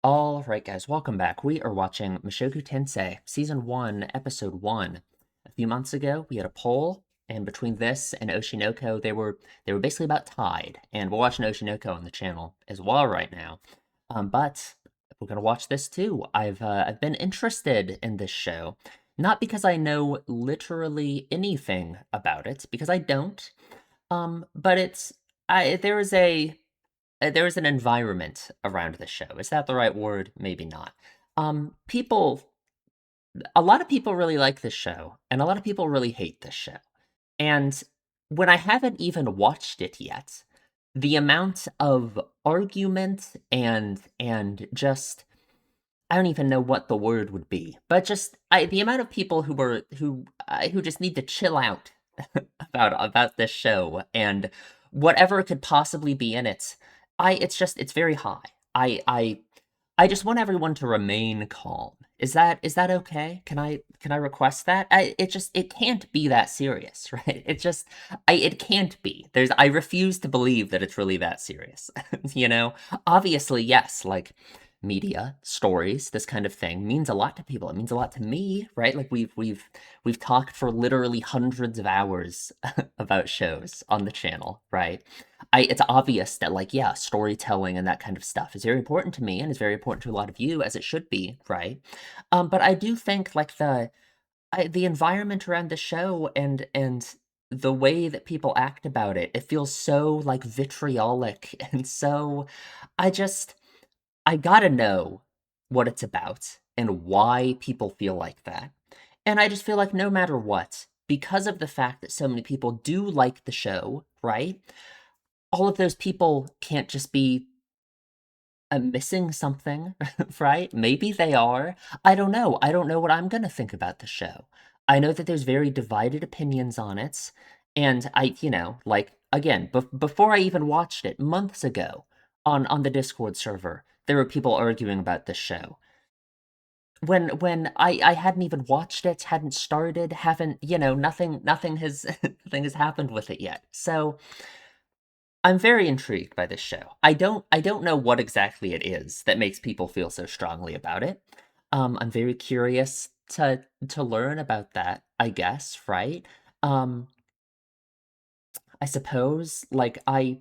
All right, guys, welcome back. We are watching Mushoku Tensei, Season 1, Episode 1. A few months ago, we had a poll, and between this and Oshinoko, they were basically about tied. And we're watching Oshinoko on the channel as well right now. But we're gonna watch this too. I've been interested in this show, not because I know literally anything about it, because I don't. But it's I there is an environment around the show. Is that the right word? Maybe not. People, a lot of people really like this show, and a lot of people really hate this show. And when I haven't even watched it yet, the amount of argument and just I don't even know what the word would be, but just the amount of people who just need to chill out about this show and whatever could possibly be in it. It's very high. I just want everyone to remain calm. Is that okay? Can I request that? It can't be that serious, right? It can't be. I refuse to believe that it's really that serious. You know? Obviously, yes, like media, stories, this kind of thing means a lot to people. It means a lot to me, right? Like we've talked for literally hundreds of hours about shows on the channel, right? It's obvious that like yeah, storytelling and that kind of stuff is very important to me and is very important to a lot of you as it should be, right? But I do think like the environment around the show and the way that people act about it, it feels so like vitriolic and so I just I gotta know what it's about and why people feel like that. And I just feel like no matter what, because of the fact that so many people do like the show, right? All of those people can't just be missing something, right? Maybe they are. I don't know. I don't know what I'm gonna think about the show. I know that there's very divided opinions on it, and like again, before I even watched it months ago on the Discord server, there were people arguing about this show. When I hadn't even watched it, hadn't started, haven't, nothing has nothing has happened with it yet. So I'm very intrigued by this show. I don't know what exactly it is that makes people feel so strongly about it. I'm very curious to learn about that, I guess, right? Um, I suppose like I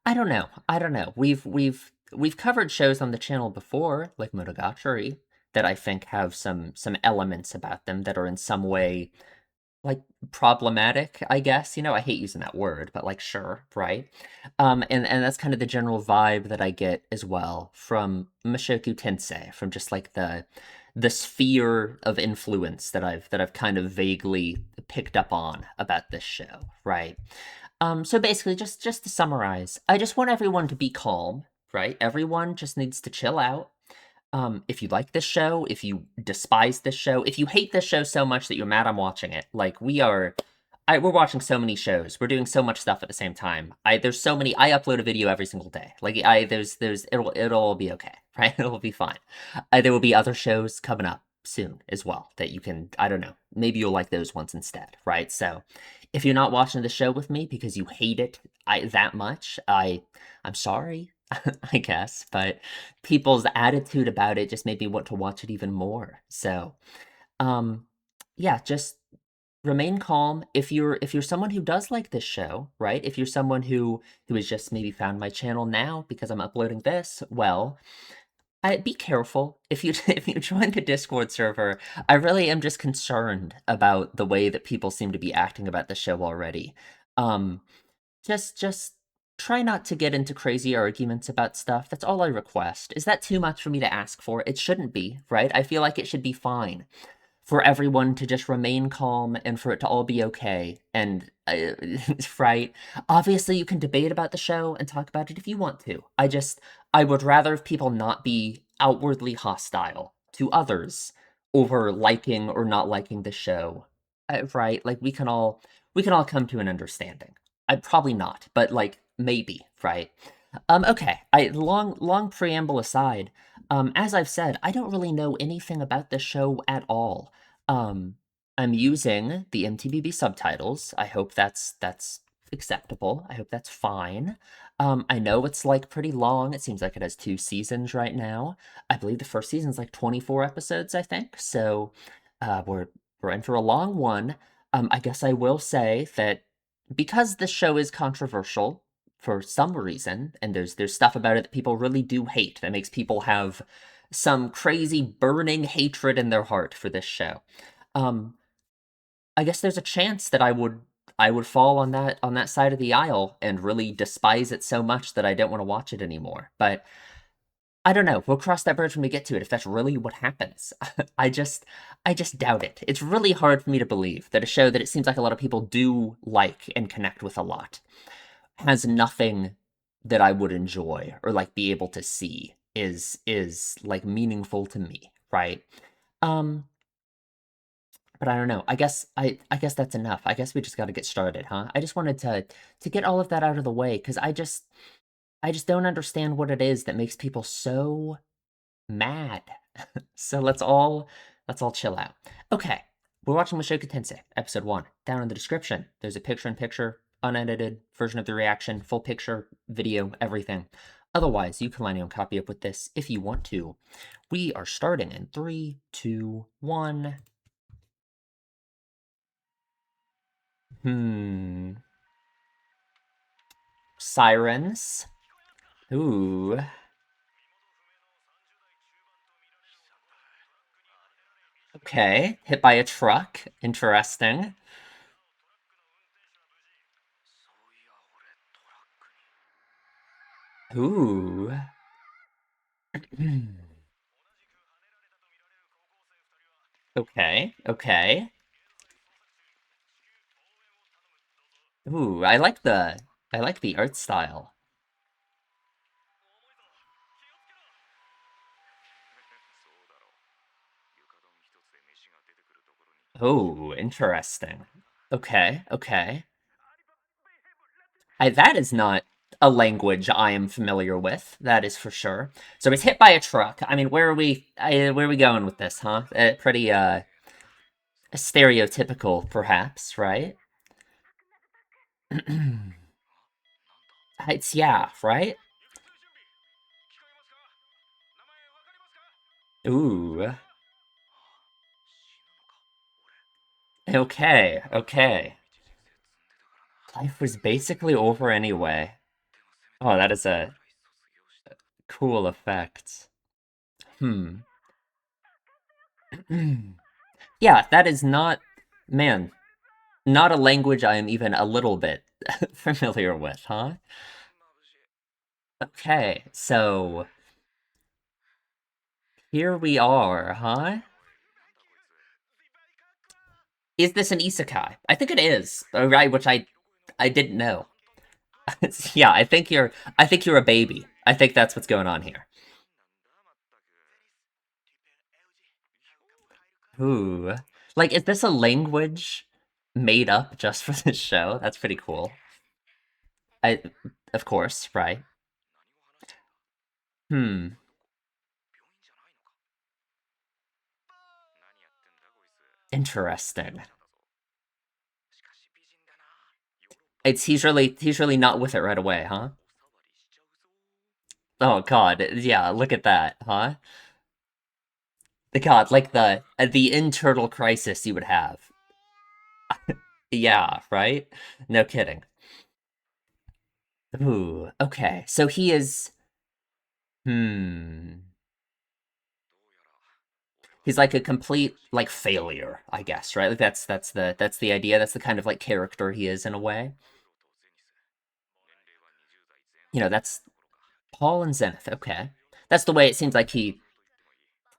don't know. I don't know. We've covered shows on the channel before, like Monogatari, that I think have some elements about them that are in some way like, problematic, I guess, I hate using that word, but, like, sure, right? And that's kind of the general vibe that I get as well from Mushoku Tensei, from just, like, the sphere of influence that I've kind of vaguely picked up on about this show, right? So basically, just to summarize, I just want everyone to be calm, right? Everyone just needs to chill out. If you like this show, if you despise this show, if you hate this show so much that you're mad I'm watching it, like we're watching so many shows. We're doing so much stuff at the same time. There's so many. I upload a video every single day. Like it'll all be okay, right? It'll be fine. There will be other shows coming up soon as well that you can. I don't know. Maybe you'll like those ones instead, right? So, if you're not watching the show with me because you hate it that much, I'm sorry. I guess, but people's attitude about it just made me want to watch it even more. So, um, yeah, just remain calm. If you're someone who does like this show, right? If you're someone who has just maybe found my channel now because I'm uploading this, well, be careful. If you if you join the Discord server, I really am just concerned about the way that people seem to be acting about the show already. Um, just try not to get into crazy arguments about stuff. That's all I request. Is that too much for me to ask for? It shouldn't be, right? I feel like it should be fine for everyone to just remain calm and for it to all be okay. And right, obviously you can debate about the show and talk about it if you want to. I would rather people not be outwardly hostile to others over liking or not liking the show. Right? Like we can all come to an understanding. I probably not, but like maybe, right? Okay. Long preamble aside, as I've said, I don't really know anything about this show at all. Um, I'm using the MTBB subtitles. I hope that's acceptable. I hope that's fine. I know it's like pretty long. It seems like it has 2 seasons right now. I believe the first season's like 24 episodes, I think. So we're in for a long one. I guess I will say that because this show is controversial for some reason, and there's stuff about it that people really do hate that makes people have some crazy burning hatred in their heart for this show. Um, I guess there's a chance that I would fall on that side of the aisle and really despise it so much that I don't want to watch it anymore. But I don't know. We'll cross that bridge when we get to it if that's really what happens. I just I just doubt it. It's really hard for me to believe that a show that it seems like a lot of people do like and connect with a lot has nothing that I would enjoy or like be able to see is like meaningful to me, right? Um but I don't know. I guess that's enough. I guess we just got to get started, huh? I just wanted to get all of that out of the way cuz I just don't understand what it is that makes people so mad. So let's all chill out. Okay. We're watching Mushoku Tensei, episode 1. Down in the description, there's a picture-in-picture, unedited version of the reaction, full picture, video, everything. Otherwise, you can line your own copy up with this if you want to. We are starting in 3, 2, 1. Hmm. Sirens. Ooh. Okay. Hit by a truck. Interesting. Ooh. Okay. Okay. Ooh, I like the art style. Oh, interesting. Okay. Okay. That is not a language I am familiar with. That is for sure. So he's hit by a truck. I mean, where are we going with this, huh? Pretty stereotypical, perhaps, right? It's yeah, right? Ooh. Okay, okay. Life was basically over anyway. Oh, that is a cool effect. Hmm. Yeah, that is not, man, not a language I am even a little bit familiar with, huh? Okay, so here we are, huh? Is this an isekai? I think it is, right? Which I didn't know. Yeah, I think you're a baby. I think that's what's going on here. Ooh, like, is this a language made up just for this show? That's pretty cool. I, of course, right? Hmm, interesting. It's he's really not with it right away, huh? Oh God, yeah, look at that, huh? The God, like the internal crisis you would have. Yeah, right? No kidding. Ooh, okay. So he is hmm. He's like a complete like failure, I guess, right? Like that's the idea. That's the kind of like character he is in a way. You know, that's Paul and Zenith, okay. That's the way it seems like he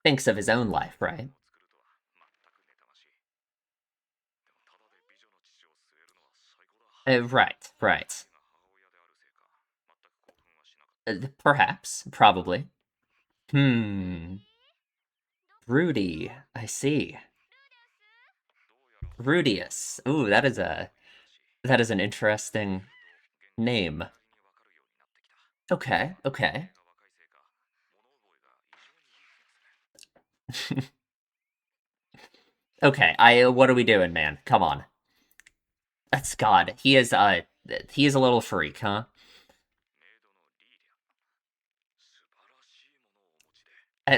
thinks of his own life, right? Right, right. Perhaps, probably. Hmm. Rudy, I see. Rudius. Ooh, that is an interesting name. Okay, okay. Okay, I what are we doing, man? Come on. That's God. He is He is a little freak, huh?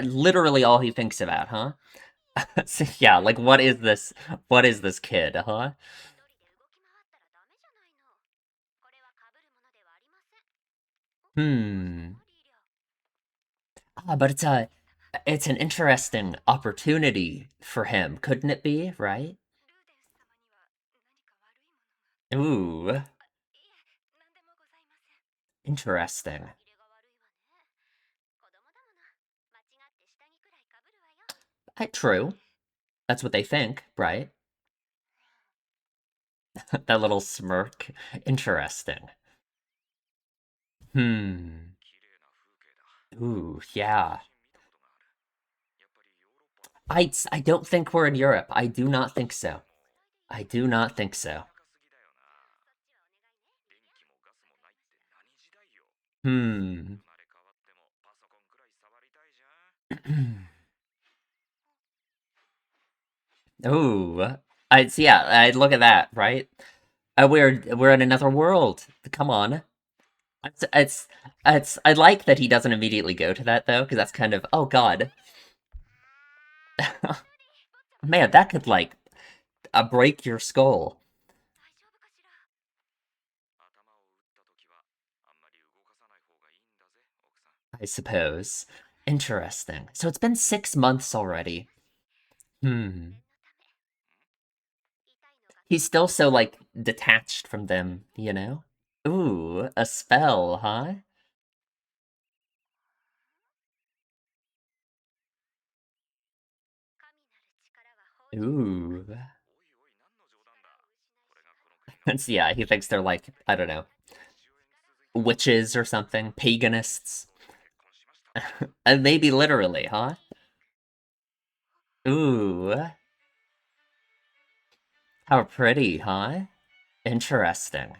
Literally all he thinks about, huh? So, yeah, like what is this? What is this kid, huh? Hmm. But it's an interesting opportunity for him, couldn't it be? Right? Ooh, interesting. True. That's what they think, right? That little smirk. Interesting. Hmm. Ooh, yeah. I don't think we're in Europe. I do not think so. I do not think so. Hmm. Ooh. Yeah, I look at that, right? We're in another world. Come on. It's, it's I like that he doesn't immediately go to that though, because that's kind of oh god, man, that could like break your skull. I suppose. Interesting. So it's been 6 months already. Hmm. He's still so like detached from them, you know? Ooh, a spell, huh? Ooh. Yeah, he thinks they're like, I don't know, witches or something, paganists. And maybe literally, huh? Ooh, how pretty, huh? Interesting.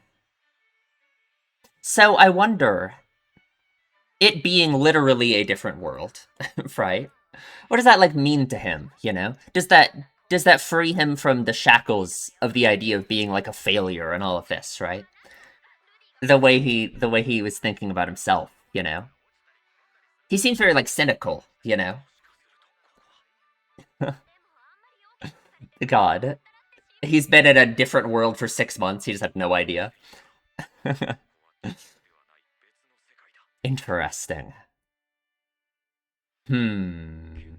So I wonder, it being literally a different world, right? What does that like mean to him, you know? Does that free him from the shackles of the idea of being like a failure and all of this, right? The way he was thinking about himself, you know? He seems very like cynical, you know? God. He's been in a different world for 6 months, he just had no idea. Interesting. Hmm.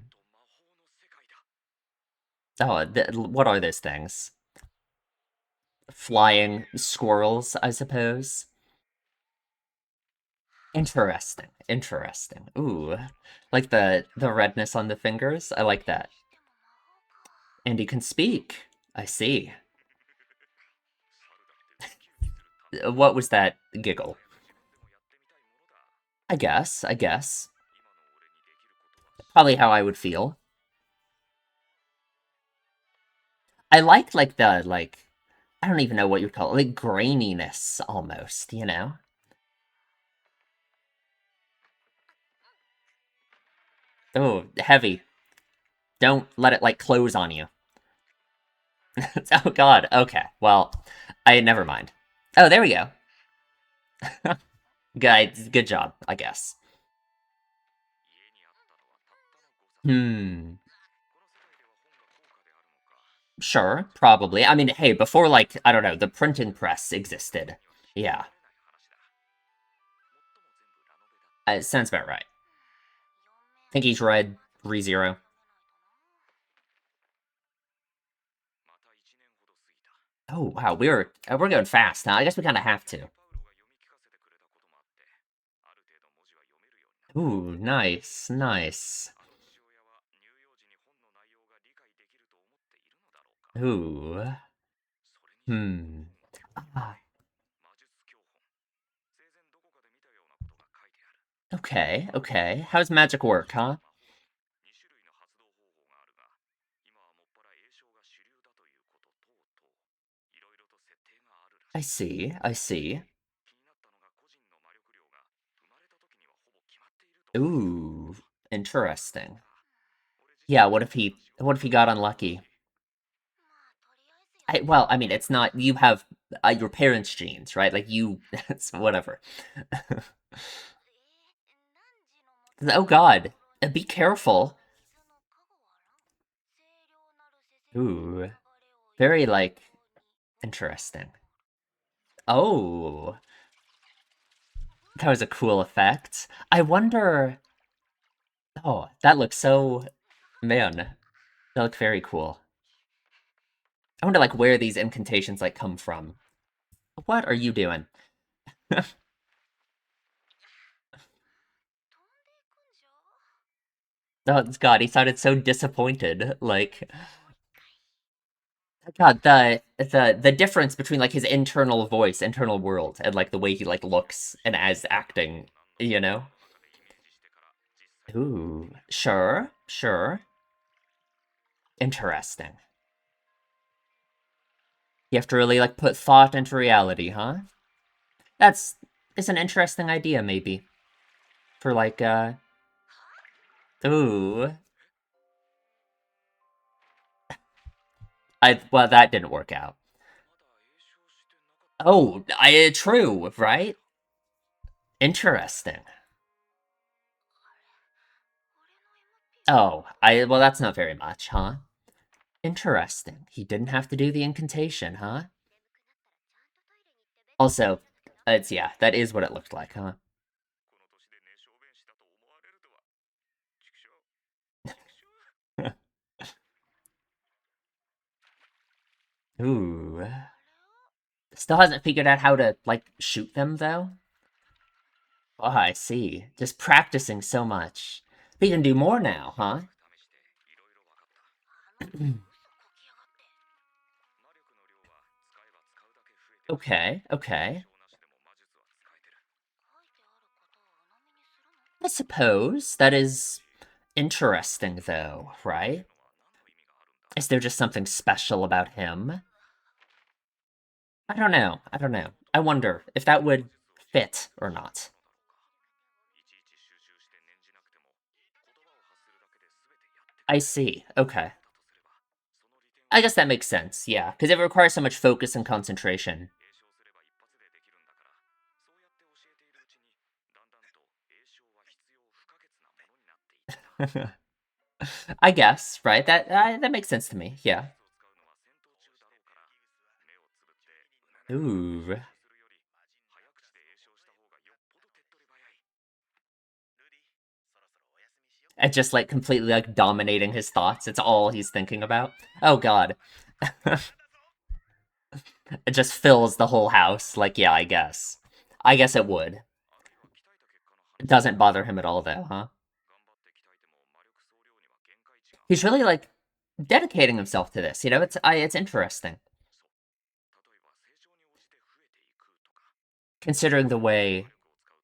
Oh, what are those things? Flying squirrels, I suppose. Interesting. Interesting. Ooh. Like the redness on the fingers. I like that. And he can speak. I see. What was that giggle? I guess. I guess. Probably how I would feel. I like the like I don't even know what you'd call it. Like graininess almost, you know? Oh, heavy. Don't let it like close on you. Oh god. Okay. Well, I never mind. Oh, there we go. Good job, I guess. Hmm. Sure, probably. I mean, hey, before like, I don't know, the printing press existed. Yeah. It sounds about right. I think he's read ReZero. Oh wow, we're going fast, huh? I guess we kind of have to. Ooh, nice, nice. Ooh. Hmm. Ah, okay, okay. How's magic work, huh? I see, I see. Ooh, interesting. Yeah, what if he got unlucky? Well, I mean, it's not you have your parents' genes, right? Like you, that's whatever. Oh God, be careful. Ooh, very like interesting. Oh, that was a cool effect. I wonder. Oh, that looks so. Man, that looked very cool. I wonder like where these incantations like come from. What are you doing? Oh God, he sounded so disappointed. Like God, the difference between like his internal voice, internal world, and like the way he like looks and as acting, you know? Ooh, sure, sure. Interesting. You have to really like put thought into reality, huh? That's it's an interesting idea, maybe. For like ooh. I well that didn't work out. Oh, true, right? Interesting. Oh, I well that's not very much, huh? Interesting. He didn't have to do the incantation, huh? Also, it's yeah, that is what it looked like, huh? Ooh. Still hasn't figured out how to, like, shoot them, though? Oh, I see. Just practicing so much. But you can do more now, huh? Okay, okay. I suppose that is interesting, though, right? Is there just something special about him? I don't know. I don't know. I wonder if that would fit or not. I see. Okay. I guess that makes sense, yeah, because it requires so much focus and concentration. I guess, right? That makes sense to me, yeah. Ooh. And just, like, completely, like, dominating his thoughts, it's all he's thinking about. Oh god. It just fills the whole house, like, yeah, I guess. I guess it would. It doesn't bother him at all, though, huh? He's really, like, dedicating himself to this, you know? It's interesting. Considering the way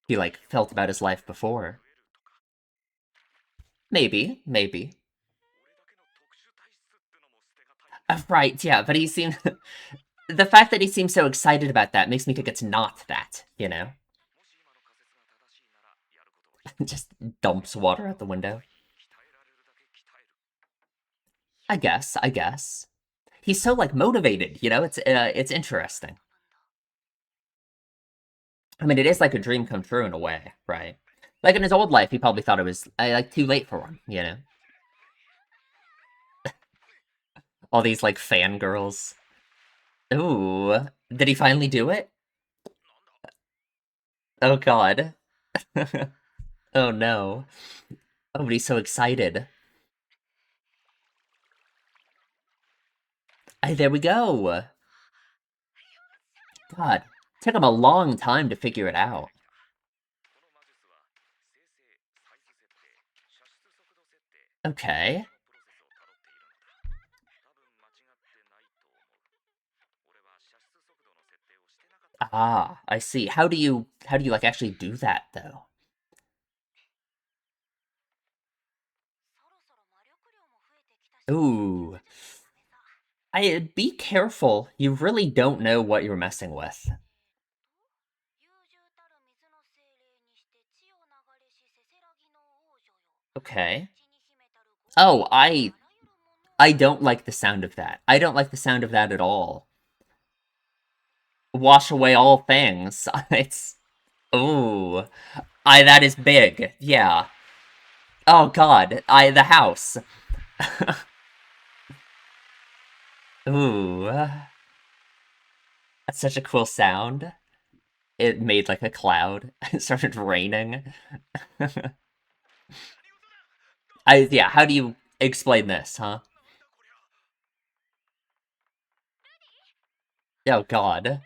he, like, felt about his life before. Maybe, maybe. Right, yeah, but he seemed the fact that he seems so excited about that makes me think it's not that, you know? Just dumps water out the window. I guess, I guess. He's so, like, motivated, you know? It's interesting. I mean, it is like a dream come true in a way, right? Like, in his old life, he probably thought it was, like, too late for him, you know? All these, like, fangirls. Ooh. Did he finally do it? Oh god. Oh no. Oh, but he's so excited. There we go. God. Took him a long time to figure it out. Okay. Ah, I see. How do you like actually do that though? Ooh. Be careful. You really don't know what you're messing with. Okay. Oh, I don't like the sound of that. I don't like the sound of that at all. Wash away all things. It's ooh. That is big. Yeah. Oh god. The house. Ooh. That's such a cool sound. It made like a cloud. It started raining. Yeah, how do you explain this, huh? Oh god.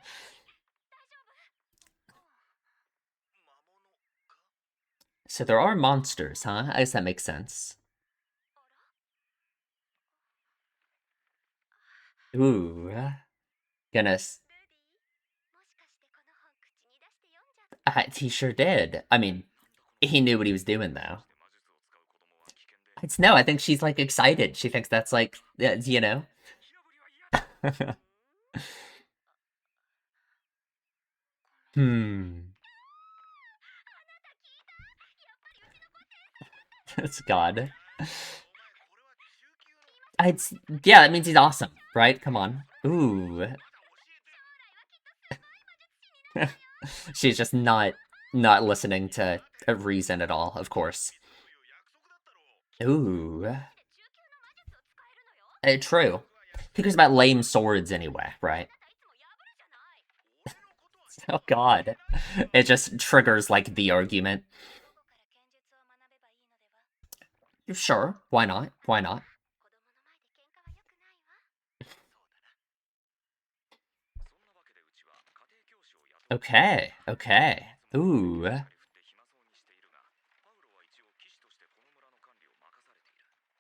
So there are monsters, huh? I guess that makes sense. Ooh. Goodness. He sure did. I mean, he knew what he was doing, though. It's no, I think she's like excited. She thinks that's like, you know? Hmm. That's God. It's yeah, that means he's awesome, right? Come on. Ooh. She's just not listening to a reason at all, of course. Ooh. True. Who cares about lame swords anyway, right? Oh god. It just triggers like the argument. Sure, why not? Why not? Okay, okay. Ooh.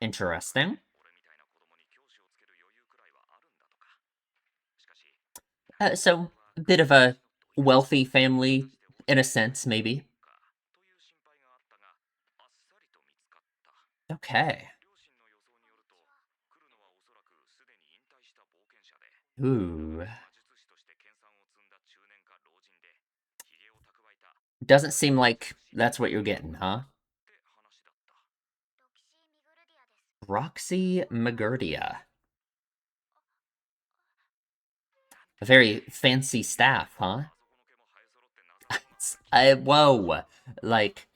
Interesting. So, a bit of a wealthy family, in a sense, maybe. Okay. Ooh. Doesn't seem like that's what you're getting, huh? Roxy Magurdia. A very fancy staff, huh? Whoa. Like,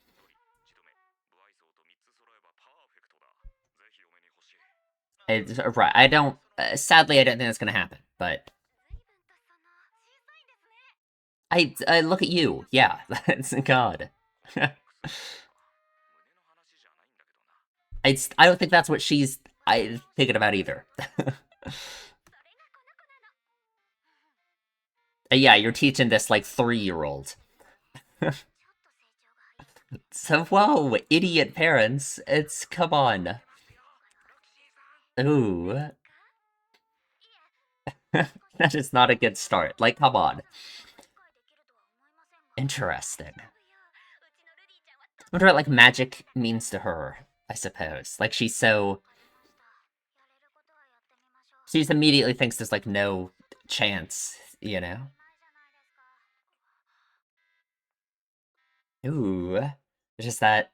right. I don't, sadly, I don't think that's gonna happen, but I look at you. Yeah, that's God. I don't think that's what she's thinking about either. Yeah, you're teaching this like 3-year-old. So whoa, idiot parents. It's come on. Ooh. That is not a good start. Like, come on. Interesting. I wonder what like magic means to her, I suppose. Like she just immediately thinks there's like no chance, you know? Ooh. It's just that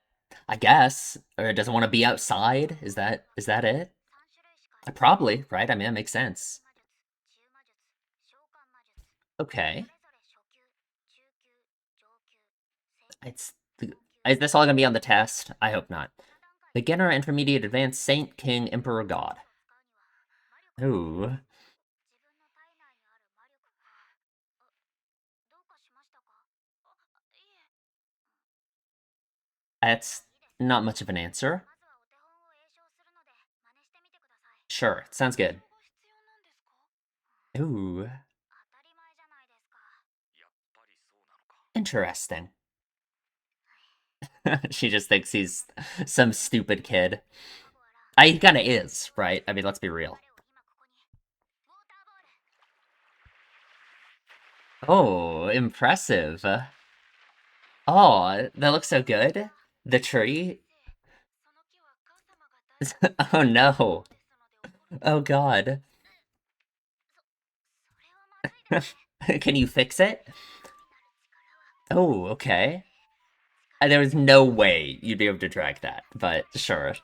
I guess, or doesn't want to be outside. Is that it? Probably, right? I mean, that makes sense. Okay. It's is this all gonna be on the test? I hope not. Beginner, intermediate, advanced, saint, king, emperor, god. Ooh. That's not much of an answer. Sure, sounds good. Ooh. Interesting. She just thinks he's some stupid kid. He kinda is, right? I mean, let's be real. Oh, impressive. Oh, that looks so good. The tree. Oh no. Oh god. Can you fix it? Oh, okay. There was no way you'd be able to drag that, but sure.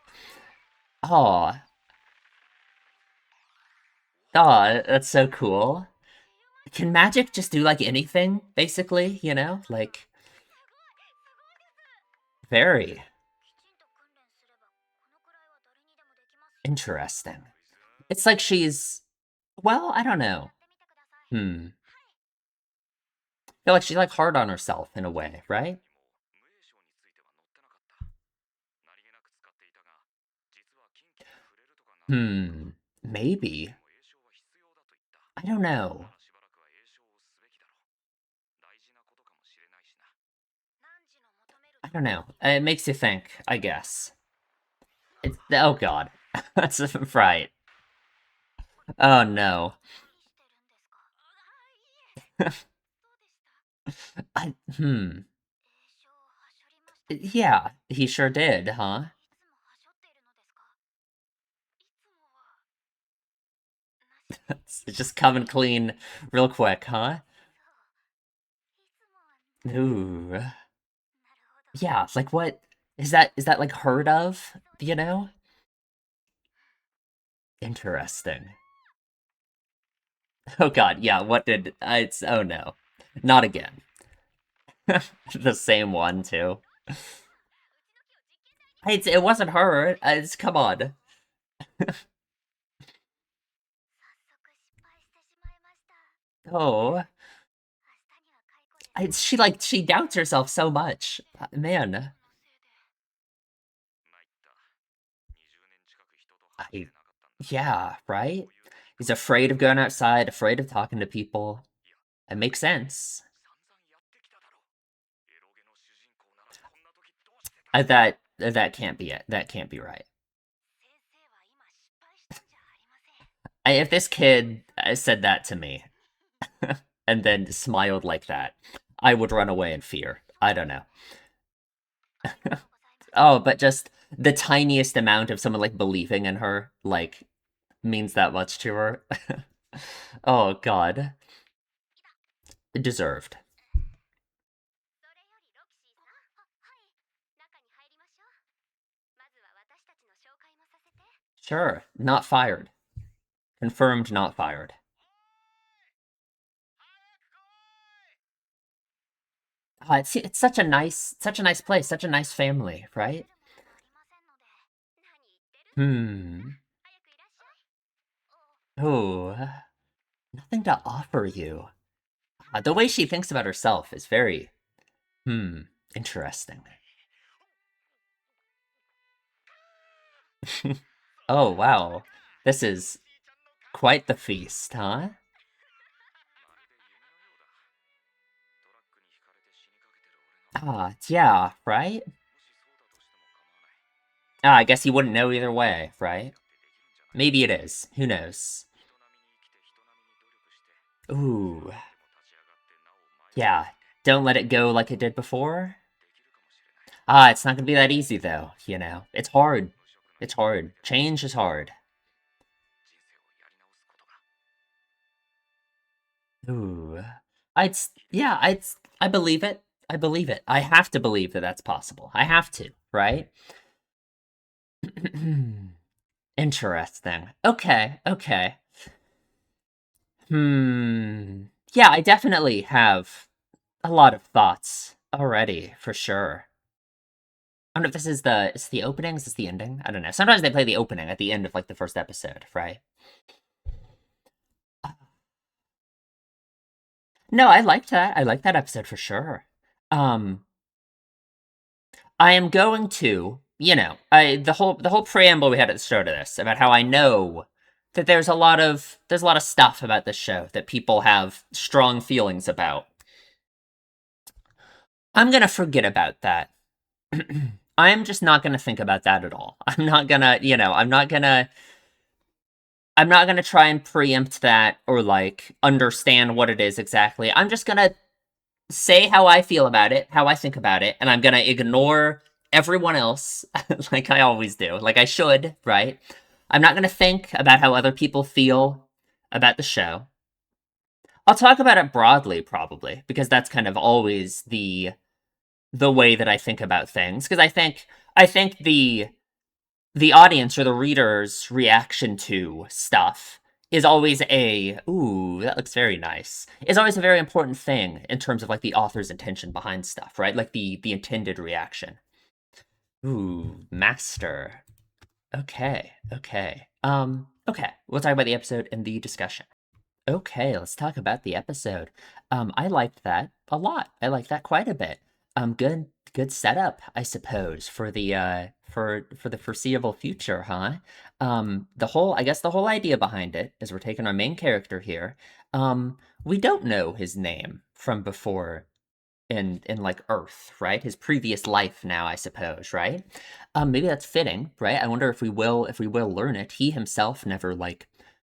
Oh, oh, that's so cool. Can magic just do like anything, basically, you know? Like, very interesting. It's like she's, well, I don't know. Hmm. I feel like she's like hard on herself in a way, right? Hmm. Maybe. I don't know. I don't know. It makes you think, I guess. It's, oh god. That's right. Oh no. Hmm. Yeah, he sure did, huh? It's just coming clean real quick, huh? Ooh. Yeah, like what is that like heard of, you know? Interesting. Oh god, yeah, what did it's oh no. Not again. The same one too. It wasn't her. It's come on. Oh, she like she doubts herself so much. Man, I yeah, right? He's afraid of going outside, afraid of talking to people. It makes sense. That can't be it. That can't be right. If this kid said that to me and then smiled like that, I would run away in fear. I don't know. Oh, but just the tiniest amount of someone like believing in her like means that much to her. Oh god. Deserved. Sure. Not fired. Confirmed not fired. It's such a nice place, such a nice family, right? Hmm. Oh, nothing to offer you. The way she thinks about herself is very, interesting. Oh, wow. This is quite the feast, huh? Yeah, right? I guess you wouldn't know either way, right? Maybe it is. Who knows? Ooh, yeah. Don't let it go like it did before. It's not gonna be that easy though, you know. It's hard. It's hard. Change is hard. Ooh. I believe it. I believe it. I have to believe that that's possible. I have to, right? Interesting. Okay, okay. Hmm. Yeah, I definitely have a lot of thoughts already, for sure. I don't know if this is the opening, is this the ending? I don't know. Sometimes they play the opening at the end of like the first episode, right? No, I liked that. I liked that episode for sure. Um, I am going to, you know, I the whole preamble we had at the start of this about how I know that there's a lot of stuff about this show that people have strong feelings about. I'm gonna forget about that. I'm just not gonna think about that at all. I'm not gonna, you know, I'm not gonna try and preempt that or like understand what it is exactly. I'm just gonna say how I feel about it, how I think about it, and I'm gonna ignore everyone else like I always do, like I should, right? I'm not gonna think about how other people feel about the show. I'll talk about it broadly, probably, because that's kind of always the way that I think about things. Because I think the audience or the reader's reaction to stuff is always a ooh, that looks very nice. Is always a very important thing in terms of like the author's intention behind stuff, right? Like the intended reaction. Ooh, master. Okay, okay. Okay. We'll talk about the episode in the discussion. Okay, let's talk about the episode. I liked that a lot. I liked that quite a bit. Good setup, I suppose, for the for the foreseeable future, huh? I guess the whole idea behind it is we're taking our main character here. We don't know his name from before in like Earth, right? His previous life now, I suppose, right? Maybe that's fitting, right? I wonder if we will learn it. He himself never like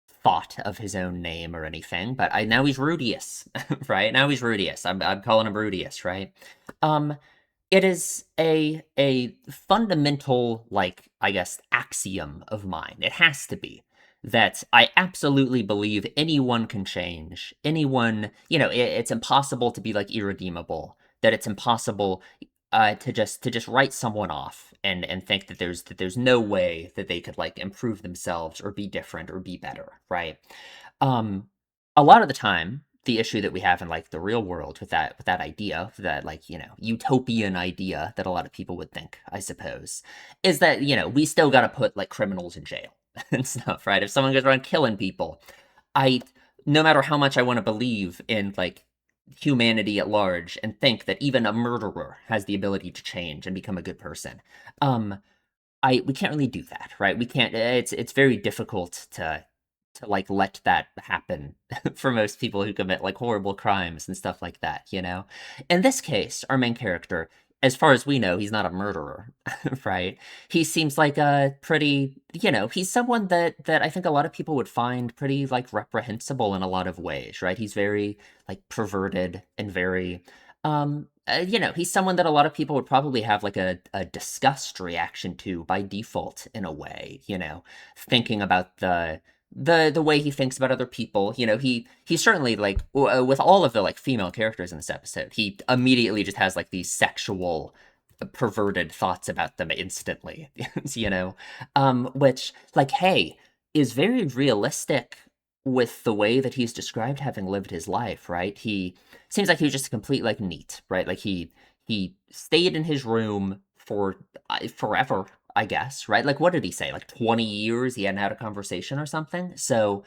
thought of his own name or anything, but I now he's Rudius, right? Now he's Rudius. I'm calling him Rudius, right? Um, it is a fundamental, like, I guess, axiom of mine. It has to be that I absolutely believe anyone can change. Anyone, it's impossible to be like irredeemable. That it's impossible to just write someone off and think that there's no way that they could like improve themselves or be different or be better, right? Um, a lot of the time, the issue that we have in like the real world with that idea, that like, utopian idea that a lot of people would think, I suppose, is that, we still gotta put like criminals in jail and stuff, right? If someone goes around killing people, I no matter how much I want to believe in like humanity at large and think that even a murderer has the ability to change and become a good person. Um, we can't really do that, right? We can't. It's very difficult to like let that happen for most people who commit like horrible crimes and stuff like that. In this case, our main character, as far as we know, he's not a murderer, right? He seems like a pretty, he's someone that I think a lot of people would find pretty like reprehensible in a lot of ways, right? He's very like perverted and very he's someone that a lot of people would probably have like a disgust reaction to by default in a way, thinking about the way he thinks about other people. He certainly like with all of the like female characters in this episode, he immediately just has like these sexual perverted thoughts about them instantly, which like hey is very realistic with the way that he's described having lived his life, right? He seems like he was just a complete like neat, right? Like he stayed in his room for forever, I guess, right? Like what did he say? Like 20 years he hadn't had a conversation or something. So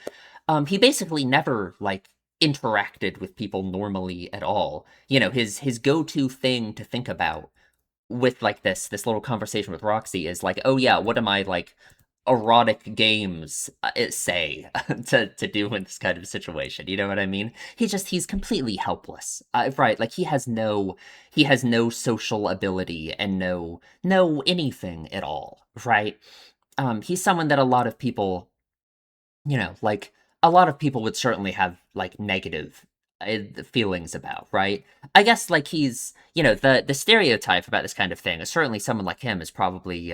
he basically never like interacted with people normally at all. His go-to thing to think about with like this little conversation with Roxy is like, oh yeah, what am I like erotic games say to do in this kind of situation? You know what I mean? He's completely helpless, right? Like he has no social ability and no anything at all, right? He's someone that a lot of people, like a lot of people would certainly have like negative feelings about, right? I guess like he's, the stereotype about this kind of thing is certainly someone like him is probably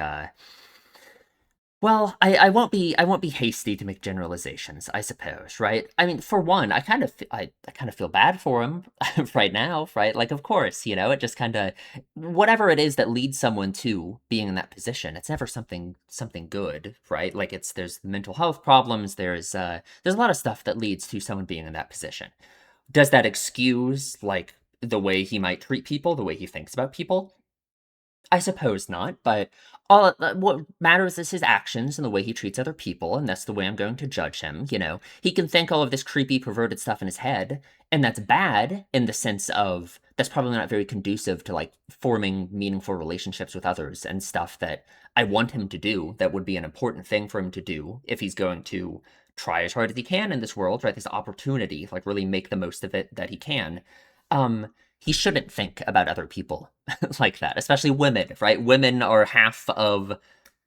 well, I won't be hasty to make generalizations, I suppose, right? I mean, for one, I kind of feel bad for him right now, right? Like, of course, it just kind of whatever it is that leads someone to being in that position. It's never something good, right? Like, there's mental health problems. There's a lot of stuff that leads to someone being in that position. Does that excuse like the way he might treat people, the way he thinks about people? I suppose not, but what matters is his actions and the way he treats other people, and that's the way I'm going to judge him. He can think all of this creepy, perverted stuff in his head, and that's bad in the sense of that's probably not very conducive to like forming meaningful relationships with others and stuff that I want him to do. That would be an important thing for him to do if he's going to try as hard as he can in this world, right? This opportunity, like really make the most of it that he can. He shouldn't think about other people like that, especially women, right? Women are half of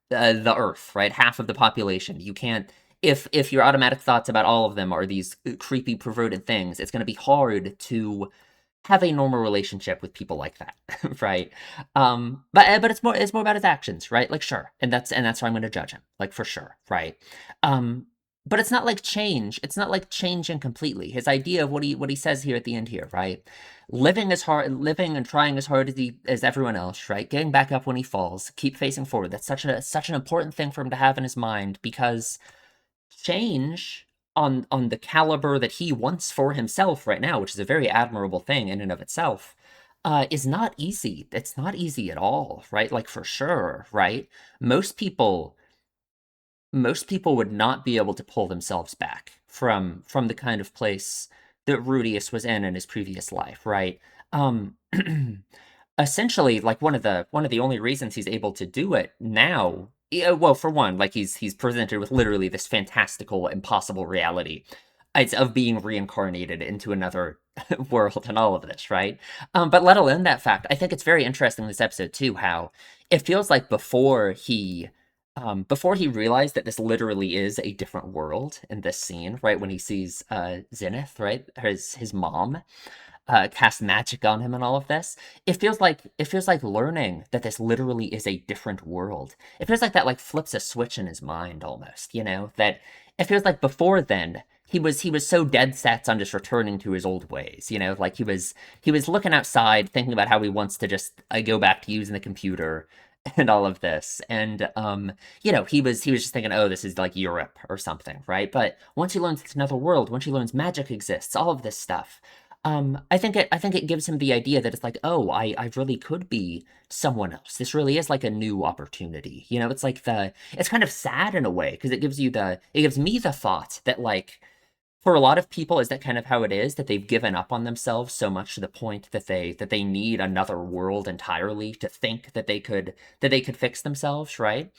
the earth, right? Half of the population. You can't if your automatic thoughts about all of them are these creepy, perverted things, it's going to be hard to have a normal relationship with people like that, right? But it's more about his actions, right? Like sure, and that's why I'm going to judge him, like for sure, right? Um, but it's not like change. It's not like changing completely. His idea of what he says here at the end here, right? Living and trying as hard as everyone else, right? Getting back up when he falls, keep facing forward. That's such an important thing for him to have in his mind because change on the caliber that he wants for himself right now, which is a very admirable thing in and of itself, is not easy. It's not easy at all, right? Like for sure, right? Most people most people would not be able to pull themselves back from the kind of place that Rudius was in his previous life, right? Um, essentially, like one of the only reasons he's able to do it now, yeah, well, for one, like he's presented with literally this fantastical, impossible reality. It's of being reincarnated into another world and all of this, right? But let alone that fact, I think it's very interesting in this episode too, how it feels like before he realized that this literally is a different world in this scene, right? When he sees Zenith, right? His mom cast magic on him and all of this. It feels like learning that this literally is a different world. It feels like that like flips a switch in his mind almost, you know? That it feels like before then he was so dead set on just returning to his old ways, you know? Like he was looking outside, thinking about how he wants to just go back to using the computer and all of this. And he was just thinking, oh, this is like Europe or something, right? But once he learns it's another world, once he learns magic exists, all of this stuff, I think it gives him the idea that it's like, oh, I really could be someone else. This really is like a new opportunity. You know, it's kind of sad in a way because it gives me the thought that like for a lot of people, is that kind of how it is, that they've given up on themselves so much to the point that they need another world entirely to think that they could fix themselves, right?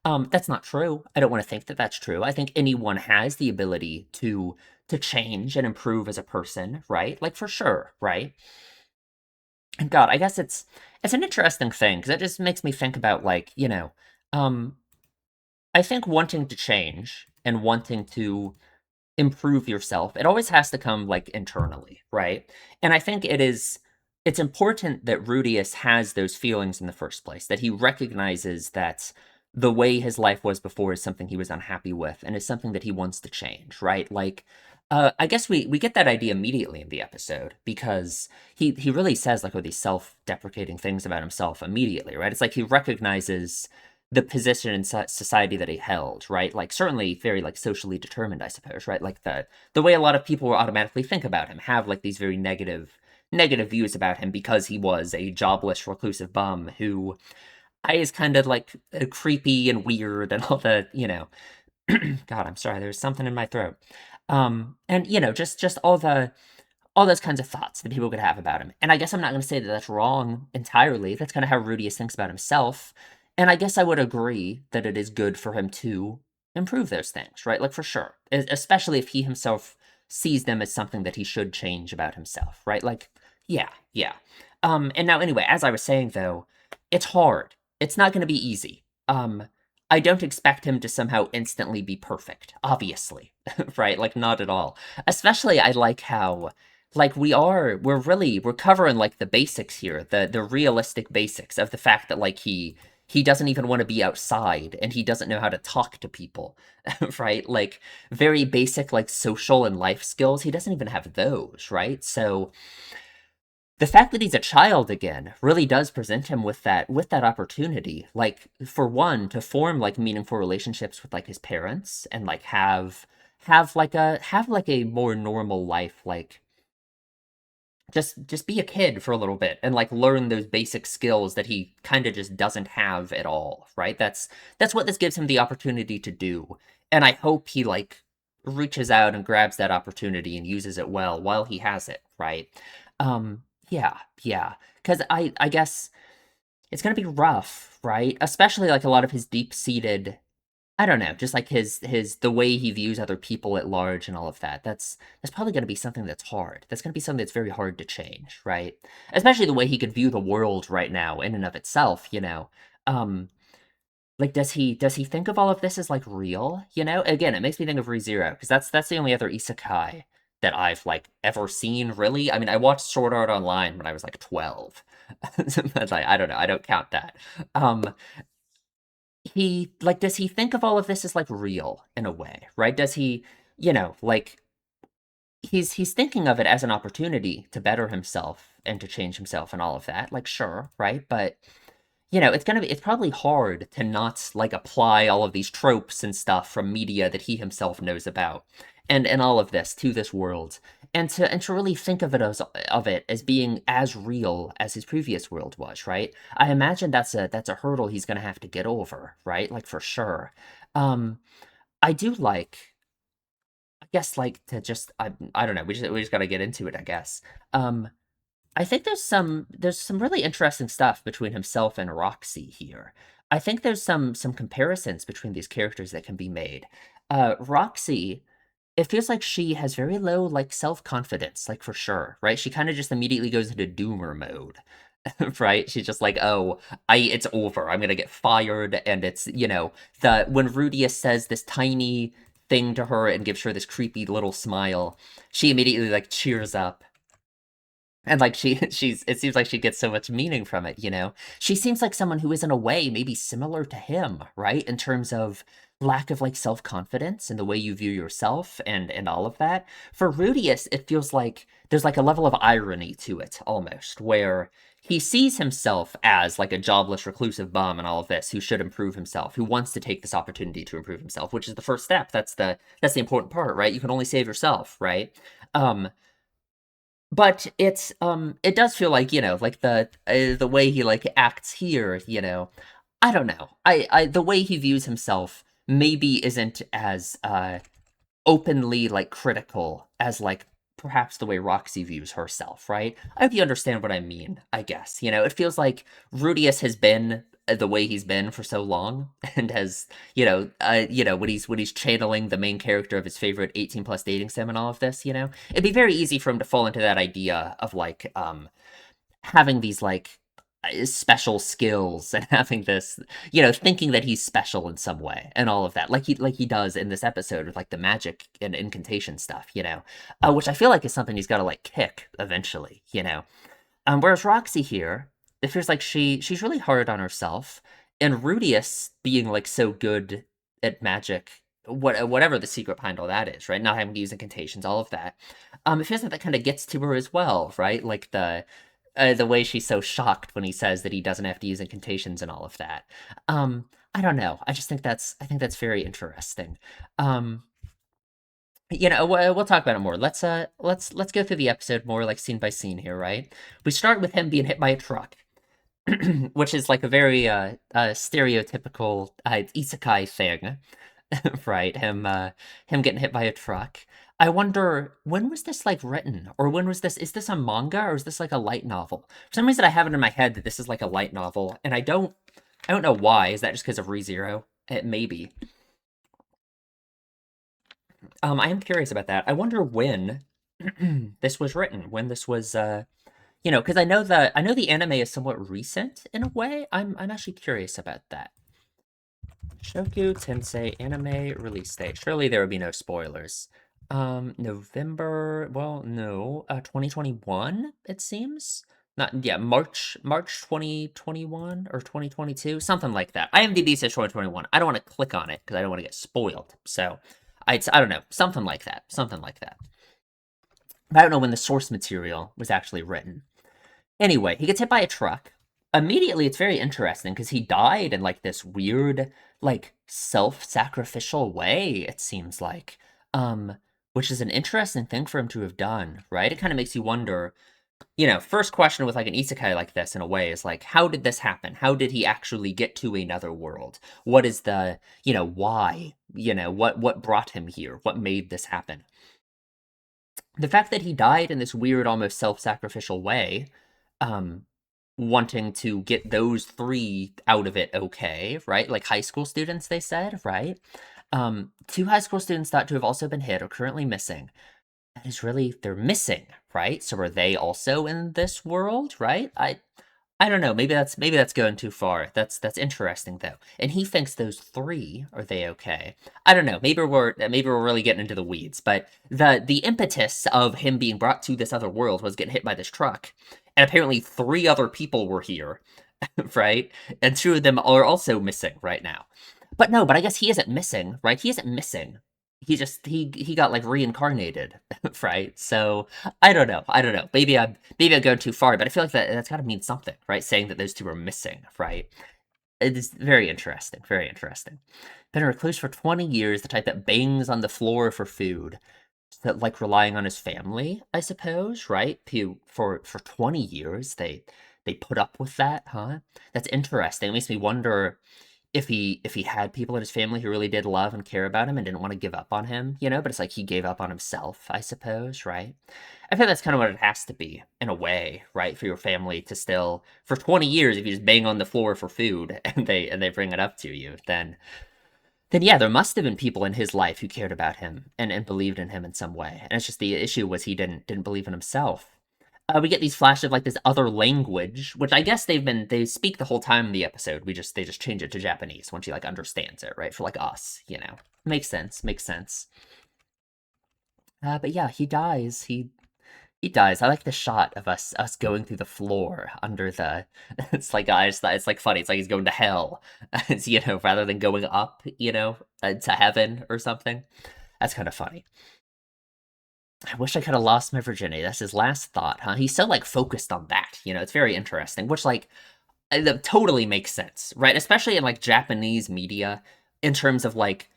That's not true. I don't want to think that that's true. I think anyone has the ability to change and improve as a person, right? Like for sure, right? And God, I guess it's an interesting thing because it just makes me think about like, um, I think wanting to change and wanting to improve yourself, it always has to come like internally, right? And I think it's important that Rudius has those feelings in the first place, that he recognizes that the way his life was before is something he was unhappy with and is something that he wants to change, right? Like I guess we get that idea immediately in the episode because he really says like all these self-deprecating things about himself immediately, right? It's like he recognizes the position in society that he held, right? Like certainly very like socially determined, I suppose, right? Like the way a lot of people will automatically think about him, have like these very negative views about him because he was a jobless reclusive bum who is kind of like creepy and weird and all the, God, I'm sorry, there's something in my throat. And just all those kinds of thoughts that people could have about him. And I guess I'm not going to say that that's wrong entirely. That's kind of how Rudius thinks about himself. And I guess I would agree that it is good for him to improve those things, right? Like for sure, especially if he himself sees them as something that he should change about himself, right? Like, yeah, yeah. And now anyway, as I was saying though, it's hard. It's not going to be easy. I don't expect him to somehow instantly be perfect, obviously, right? Like not at all. Especially I like how like we're covering like the basics here, the realistic basics of the fact that like he doesn't even want to be outside and he doesn't know how to talk to people, right? Like very basic like social and life skills, he doesn't even have those, right? So the fact that he's a child again really does present him with that opportunity, like for one to form like meaningful relationships with like his parents and like have like a more normal life, like just be a kid for a little bit and like learn those basic skills that he kind of just doesn't have at all, right? That's what this gives him the opportunity to do. And I hope he like reaches out and grabs that opportunity and uses it well while he has it, right? Yeah, yeah. Cuz I guess it's going to be rough, right? Especially like a lot of his deep-seated, I don't know, just like his the way he views other people at large and all of that. That's probably going to be something that's hard. That's going to be something that's very hard to change, right? Especially the way he could view the world right now in and of itself, you know. Like does he think of all of this as like real, you know? Again, it makes me think of ReZero because that's the only other isekai that I've like ever seen really. I mean, I watched Sword Art Online when I was like 12. But like, I don't know, I don't count that. Um he like does he think of all of this as like real in a way, right? Does he, like he's thinking of it as an opportunity to better himself and to change himself and all of that. Like sure, right? But it's probably hard to not like apply all of these tropes and stuff from media that he himself knows about, and all of this to this world, and to really think of it as being as real as his previous world was, right? I imagine that's a hurdle he's gonna have to get over, right? Like for sure. Um, I do like, I guess, like to just I don't know. We just gotta get into it, I guess. Um, I think there's some really interesting stuff between himself and Roxy here. I think there's some comparisons between these characters that can be made. Roxy, it feels like she has very low like self-confidence, like for sure, right? She kind of just immediately goes into doomer mode, right? She's just like, "Oh, it's over. I'm gonna get fired," and the when Rudius says this tiny thing to her and gives her this creepy little smile, she immediately like cheers up. And like it seems like she gets so much meaning from it. She seems like someone who is in a way maybe similar to him, right? In terms of lack of like self-confidence and the way you view yourself and all of that. For Rudius, it feels like there's like a level of irony to it almost, where he sees himself as like a jobless reclusive bum and all of this, who should improve himself, who wants to take this opportunity to improve himself, which is the first step. That's the important part, right? You can only save yourself, right? Um, but it does feel like, like the way he like acts here, I don't know. The way he views himself maybe isn't as openly like critical as like perhaps the way Roxy views herself, right? I hope you understand what I mean, I guess. It feels like Rudius has been the way he's been for so long and has, when he's channeling the main character of his favorite 18 plus dating sim and all of this, it'd be very easy for him to fall into that idea of like having these like special skills and having this, thinking that he's special in some way and all of that, like he does in this episode with like the magic and incantation stuff, which I feel like is something he's got to like kick eventually. Whereas Roxy here, it feels like she's really hard on herself, and Rudius being like so good at magic, whatever the secret behind all that is, right? Not having to use incantations, all of that. It feels like that kind of gets to her as well, right? Like the way she's so shocked when he says that he doesn't have to use incantations and all of that. I don't know. I think that's very interesting. Um, we'll talk about it more. Let's go through the episode more like scene by scene here, right? We start with him being hit by a truck, which is like a very stereotypical isekai thing, right? Him getting hit by a truck. I wonder, when was this like written, or when was this? Is this a manga or is this like a light novel? For some reason, I have it in my head that this is like a light novel, and I don't know why. Is that just because of ReZero? It maybe. I am curious about that. I wonder when this was written, when this was, because I know the anime is somewhat recent in a way. I'm actually curious about that. Shoku Tensei anime release date. Surely there would be no spoilers. November, well, no, 2021, it seems. Not, yeah, March 2021 or 2022, something like that. IMDb says 2021. I don't want to click on it because I don't want to get spoiled. So, I don't know, something like that, something like that. But I don't know when the source material was actually written. Anyway, he gets hit by a truck. Immediately, it's very interesting because he died in like this weird, like self-sacrificial way, it seems like. Um, which is an interesting thing for him to have done, right? It kind of makes you wonder, first question with like an isekai like this in a way is like, how did this happen? How did he actually get to another world? What is why? What brought him here? What made this happen? The fact that he died in this weird, almost self-sacrificial way, um, wanting to get those three out of it okay, right? Like high school students, they said, right? Two high school students thought to have also been hit or currently missing. That is really, they're missing, right? So are they also in this world, right? I don't know. Maybe that's going too far. That's interesting though. And he thinks those three, are they okay? I don't know. Maybe we're really getting into the weeds. But the impetus of him being brought to this other world was getting hit by this truck, and apparently three other people were here, right? And two of them are also missing right now. But no, but I guess he isn't missing, right? He isn't missing. he got like reincarnated, right? So I don't know. Maybe I'm going too far, but I feel like that's got to mean something, right? Saying that those two are missing, right? It is very interesting, very interesting. Been a recluse for 20 years, the type that bangs on the floor for food, that like relying on his family, I suppose, right? For 20 years they put up with that, huh? That's interesting. It makes me wonder if he had people in his family who really did love and care about him and didn't want to give up on him, but it's like he gave up on himself, I suppose, right? I feel that's kind of what it has to be in a way, right? For your family to still for 20 years, if you just bang on the floor for food and they bring it up to you, then yeah, there must have been people in his life who cared about him and believed in him in some way. And it's just the issue was he didn't believe in himself. We get these flashes of like this other language, which I guess they speak the whole time in the episode. They just change it to Japanese when she like understands it, right? For like us. Makes sense, makes sense. But yeah, he dies. He dies. I like the shot of us going through the floor under the. It's like it's like funny. It's like he's going to hell, rather than going up, to heaven or something. That's kind of funny. I wish I could have lost my virginity. That's his last thought, huh? He's so like focused on that. It's very interesting. Which like that totally makes sense, right? Especially in like Japanese media, in terms of like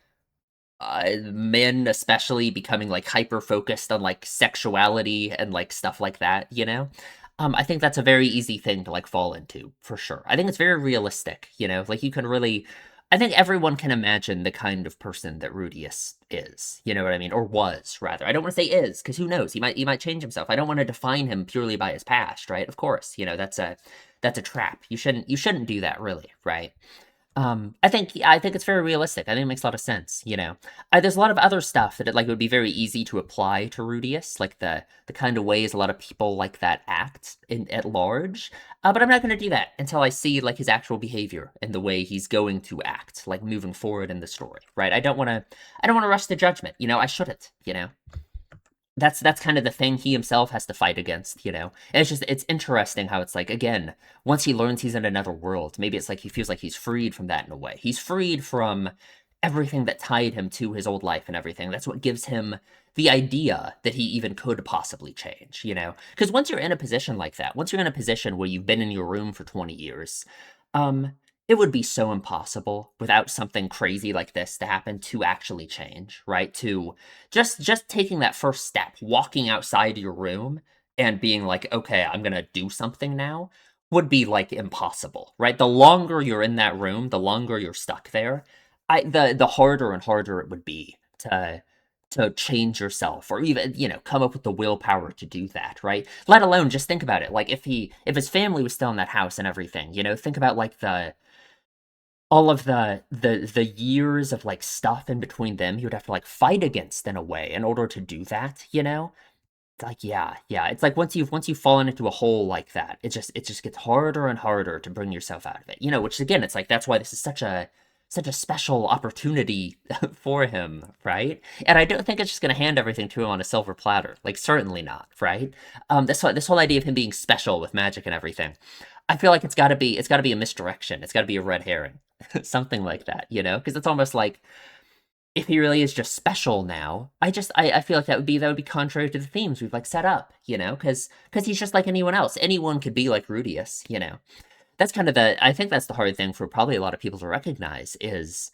men especially becoming like hyper focused on like sexuality and like stuff like that. I think that's a very easy thing to like fall into for sure. I think it's very realistic. Like you can really I think everyone can imagine the kind of person that Rudius is. You know what I mean? Or was, rather. I don't want to say is, because who knows? He might change himself. I don't want to define him purely by his past, right? Of course. That's a trap. You shouldn't do that really, right? I think it's very realistic. I think it makes a lot of sense. There's a lot of other stuff that it would be very easy to apply to Rudius, like the kind of ways a lot of people like that act at large. But I'm not going to do that until I see like his actual behavior and the way he's going to act, like moving forward in the story, right? I don't want to rush to judgment. I shouldn't. That's kind of the thing he himself has to fight against. And it's interesting how it's like, again, once he learns he's in another world, maybe it's like he feels like he's freed from that in a way. He's freed from everything that tied him to his old life and everything. That's what gives him the idea that he even could possibly change. Because once you're in a position like that, once you're in a position where you've been in your room for 20 years, um, it would be so impossible without something crazy like this to happen to actually change, right? To just taking that first step, walking outside your room and being like, okay, I'm gonna do something now, would be like impossible, right? The longer you're in that room, the longer you're stuck there, the harder and harder it would be to change yourself or even come up with the willpower to do that, right? Let alone just think about it, like if his family was still in that house and everything, think about like the all of the years of like stuff in between them he would have to like fight against in a way in order to do that. It's like yeah, it's like once you've fallen into a hole like that, it just gets harder and harder to bring yourself out of it. Which again, it's like that's why this is such a special opportunity for him, right? And I don't think it's just going to hand everything to him on a silver platter, like certainly not, right? This whole idea of him being special with magic and everything, I feel like it's got to be a misdirection. It's got to be a red herring, something like that. Because it's almost like if he really is just special now, I feel like that would be contrary to the themes we've like set up. Because he's just like anyone else. Anyone could be like Rudius. That's kind of I think that's the hard thing for probably a lot of people to recognize is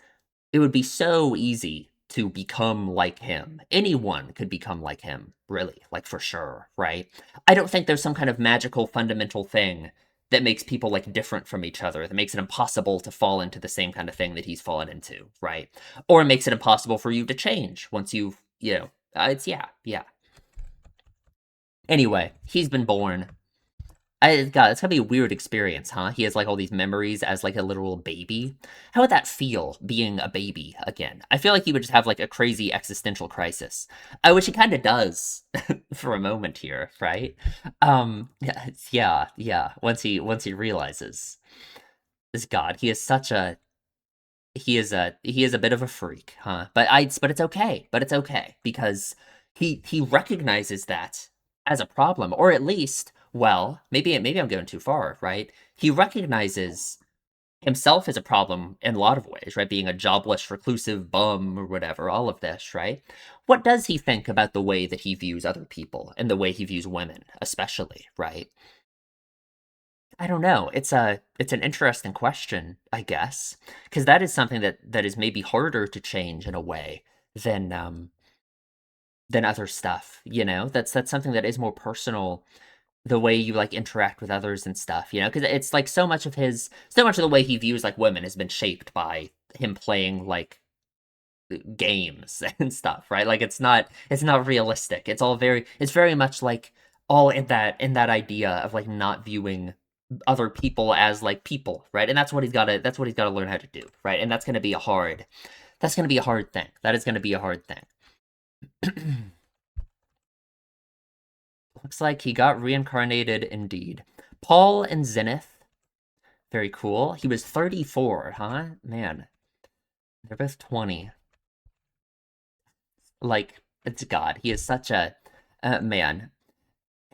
it would be so easy to become like him. Anyone could become like him, really, like for sure, right? I don't think there's some kind of magical fundamental thing that makes people like different from each other, that makes it impossible to fall into the same kind of thing that he's fallen into, right? Or makes it impossible for you to change once it's yeah. Anyway, he's been born. God, it's gotta be a weird experience, huh? He has like all these memories as like a literal baby. How would that feel being a baby again? I feel like he would just have like a crazy existential crisis. Which he kind of does for a moment here, right? Yeah. Once he realizes this God, he is such a he is a bit of a freak, huh? But it's okay. But it's okay because he recognizes that as a problem, or at least, well, maybe I'm going too far, right? He recognizes himself is a problem in a lot of ways, right? Being a jobless, reclusive bum or whatever, all of this, right? What does he think about the way that he views other people and the way he views women, especially, right? I don't know. It's an interesting question, I guess, because that is something that is maybe harder to change in a way than than other stuff, you know? That's something that is more personal, the way you like interact with others and stuff, you know? Because it's like so much of the way he views like women has been shaped by him playing like games and stuff, right? Like it's not realistic. It's very much like all in that idea of like not viewing other people as like people, right? And that's what he's got to learn how to do, right? And that's going to be a hard thing. That is going to be a hard thing. Looks like he got reincarnated indeed. Paul and Zenith, very cool. He was 34, huh? Man, they're both 20. Like, it's God. He is such a man.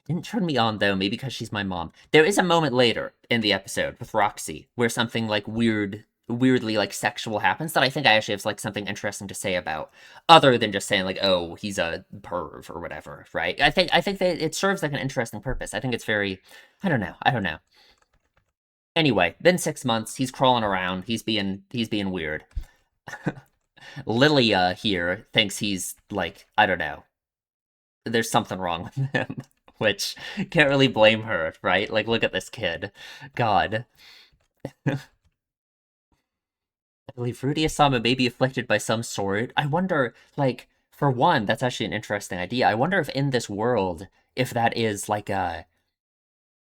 Didn't turn me on though, maybe because she's my mom. There is a moment later in the episode with Roxy where something like weirdly like sexual happens that I think I actually have like something interesting to say about, other than just saying like, oh, he's a perv or whatever, right? I think that it serves like an interesting purpose. I think it's very, I don't know. Anyway, been 6 months. He's crawling around. He's being weird. Lilia here thinks he's like, I don't know, there's something wrong with him, which can't really blame her, right? Like, look at this kid. God. I believe Rudy Asama may be afflicted by some sort. I wonder, like, for one, that's actually an interesting idea. I wonder if in this world, if that is like a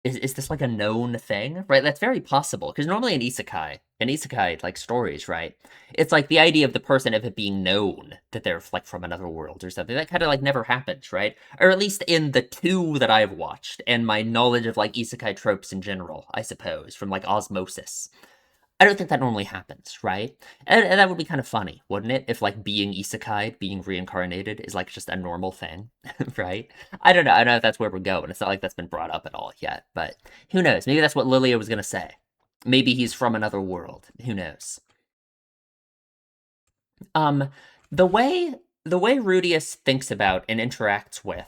is this like a known thing, right? That's very possible because normally in isekai like stories, right? It's like the idea of the person of it being known that they're like from another world or something. That kind of like never happens, right? Or at least in the two that I've watched and my knowledge of like isekai tropes in general, I suppose, from like osmosis. I don't think that normally happens, right? And that would be kind of funny, wouldn't it? If like being isekai, being reincarnated, is like just a normal thing, right? I don't know. I don't know if that's where we're going. It's not like that's been brought up at all yet, but who knows? Maybe that's what Lilia was gonna say. Maybe he's from another world. Who knows? Um, the way Rudius thinks about and interacts with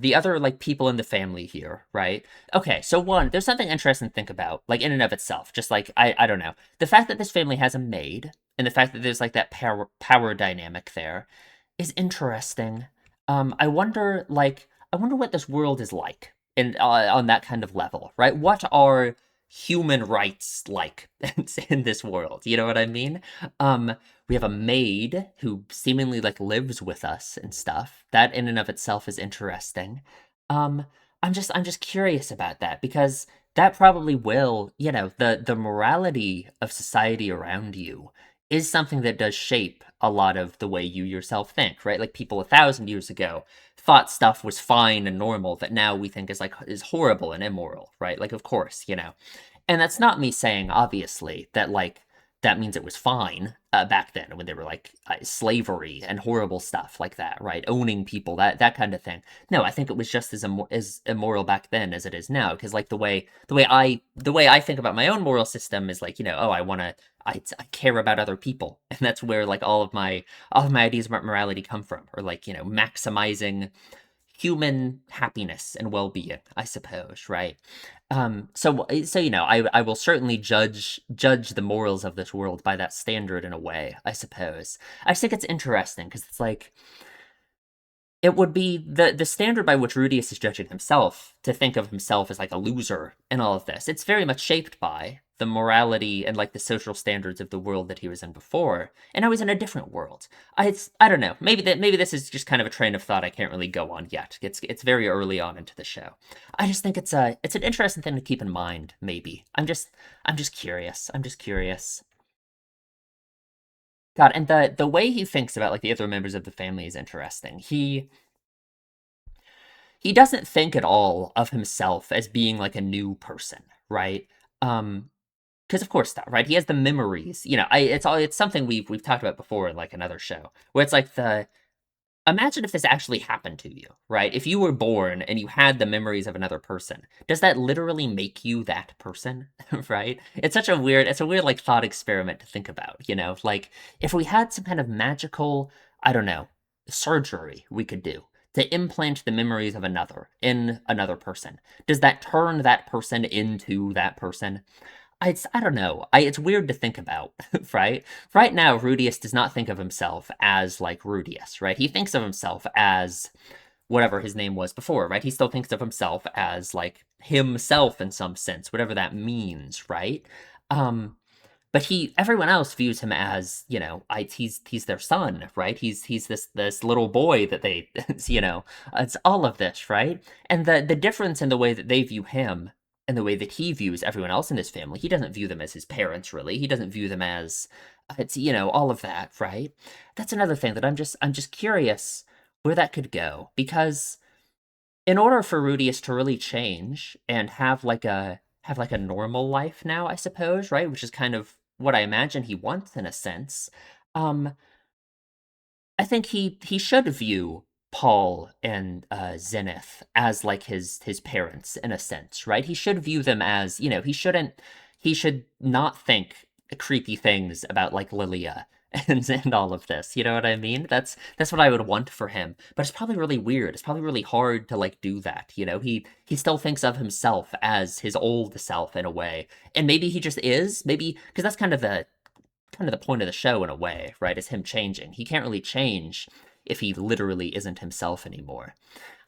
the other like people in the family here, right? Okay, so one, there's something interesting to think about, like in and of itself. Just like I don't know, the fact that this family has a maid, and the fact that there's like that power dynamic there, is interesting. I wonder what this world is like in on that kind of level, right? What are human rights like in this world? You know what I mean? We have a maid who seemingly like lives with us and stuff. That in and of itself is interesting. Um, I'm just curious about that because that probably will, you know, the morality of society around you is something that does shape a lot of the way you yourself think, right? Like people 1,000 years ago thought stuff was fine and normal that now we think is like is horrible and immoral, right? Like of course, you know. And that's not me saying obviously that like that means it was fine back then when they were like slavery and horrible stuff like that, right? Owning people, that kind of thing. No, I think it was just as immoral back then as it is now. Because like the way I think about my own moral system is like, you know, oh, I care about other people, and that's where like all of my ideas about morality come from, or like you know maximizing human happiness and well-being, I suppose, right? So you know, I will certainly judge the morals of this world by that standard in a way, I suppose. I just think it's interesting because it's like it would be the standard by which Rudius is judging himself to think of himself as like a loser in all of this. It's very much shaped by the morality and like the social standards of the world that he was in before, and now he's in a different world. I don't know. Maybe this is just kind of a train of thought I can't really go on yet. It's very early on into the show. I just think it's an interesting thing to keep in mind. Maybe I'm just curious. I'm just curious. God, and the way he thinks about like the other members of the family is interesting. He doesn't think at all of himself as being like a new person, right? Um, because of course not, right? He has the memories. You know, it's something we've talked about before in like another show, where it's like imagine if this actually happened to you, right? If you were born and you had the memories of another person, does that literally make you that person, right? It's a weird like thought experiment to think about, you know? Like if we had some kind of magical, I don't know, surgery we could do to implant the memories of another in another person, does that turn that person into that person? I don't know. It's weird to think about, right? Right now, Rudius does not think of himself as like Rudius, right? He thinks of himself as whatever his name was before, right? He still thinks of himself as like himself in some sense, whatever that means, right? Um, but everyone else views him as, you know, he's their son, right? He's this little boy that they, you know, it's all of this, right? And the difference in the way that they view him and the way that he views everyone else in his family, he doesn't view them as his parents, really. He doesn't view them as, it's, you know, all of that, right? That's another thing that I'm just curious where that could go, because in order for Rudius to really change and have like a normal life now, I suppose, right? Which is kind of what I imagine he wants in a sense. Um, I think he should view Paul and Zenith as like his parents in a sense, right? He should view them as, you know, he should not think creepy things about like Lilia and all of this. You know what I mean? That's what I would want for him. But it's probably really weird. It's probably really hard to like do that, you know? He still thinks of himself as his old self in a way. And maybe he just is, maybe because that's kind of the point of the show in a way, right? Is him changing. He can't really change if he literally isn't himself anymore.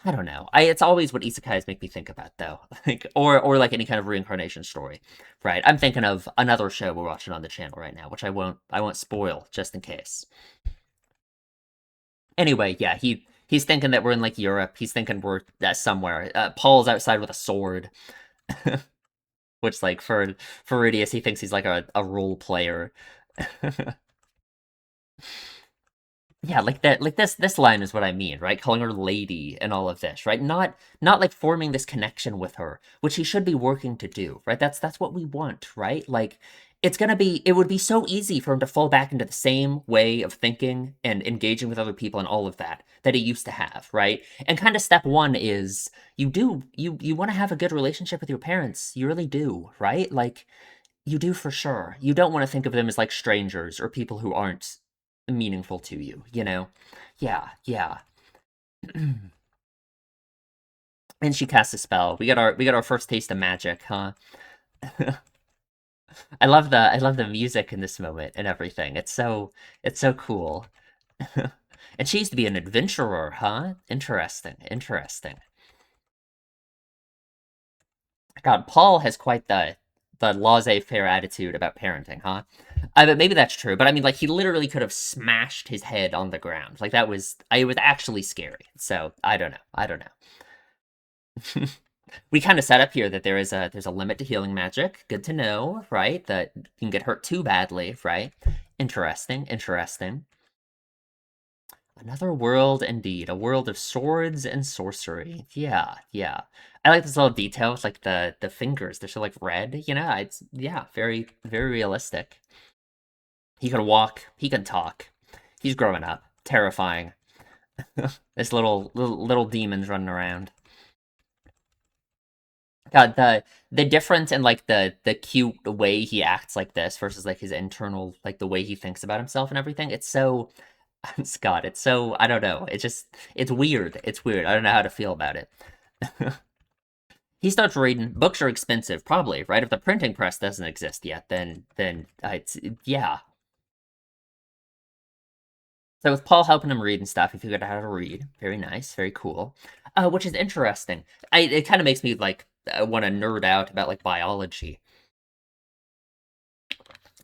I don't know. It's always what isekais make me think about though. Like or like any kind of reincarnation story. Right. I'm thinking of another show we're watching on the channel right now, which I won't spoil just in case. Anyway, yeah, he's thinking that we're in like Europe. He's thinking we're somewhere. Paul's outside with a sword, which like for Rudius, he thinks he's like a role player. Yeah, like that, like this line is what I mean, right? Calling her lady and all of this, right? Not like forming this connection with her, which he should be working to do, right? That's what we want, right? Like it would be so easy for him to fall back into the same way of thinking and engaging with other people and all of that that he used to have, right? And kind of step one is you want to have a good relationship with your parents. You really do, right? Like you do for sure. You don't want to think of them as like strangers or people who aren't meaningful to you, you know? Yeah, yeah. And she casts a spell. We got our first taste of magic, huh? I love the music in this moment and everything. It's so cool. And she used to be an adventurer, huh? Interesting, interesting. God, Paul has quite the laissez-faire attitude about parenting, huh? But maybe that's true. But I mean, like he literally could have smashed his head on the ground. Like that was, it was actually scary. So I don't know. I don't know. We kind of set up here that there's a limit to healing magic. Good to know, right? That you can get hurt too badly, right? Interesting. Interesting. Another world indeed, a world of swords and sorcery. Yeah, yeah. I like this little detail with like the fingers. They're so like red, you know? It's yeah, very very realistic. He can walk, he can talk. He's growing up. Terrifying. This little demons running around. God, the difference in like the cute way he acts like this versus like his internal like the way he thinks about himself and everything. It's so Scott, it's so I don't know. It's just it's weird. It's weird. I don't know how to feel about it. He starts reading. Books are expensive, probably, right? If the printing press doesn't exist yet, then it's yeah. So with Paul helping him read and stuff, he figured out how to read. Very nice, very cool. Which is interesting. It kind of makes me like want to nerd out about like biology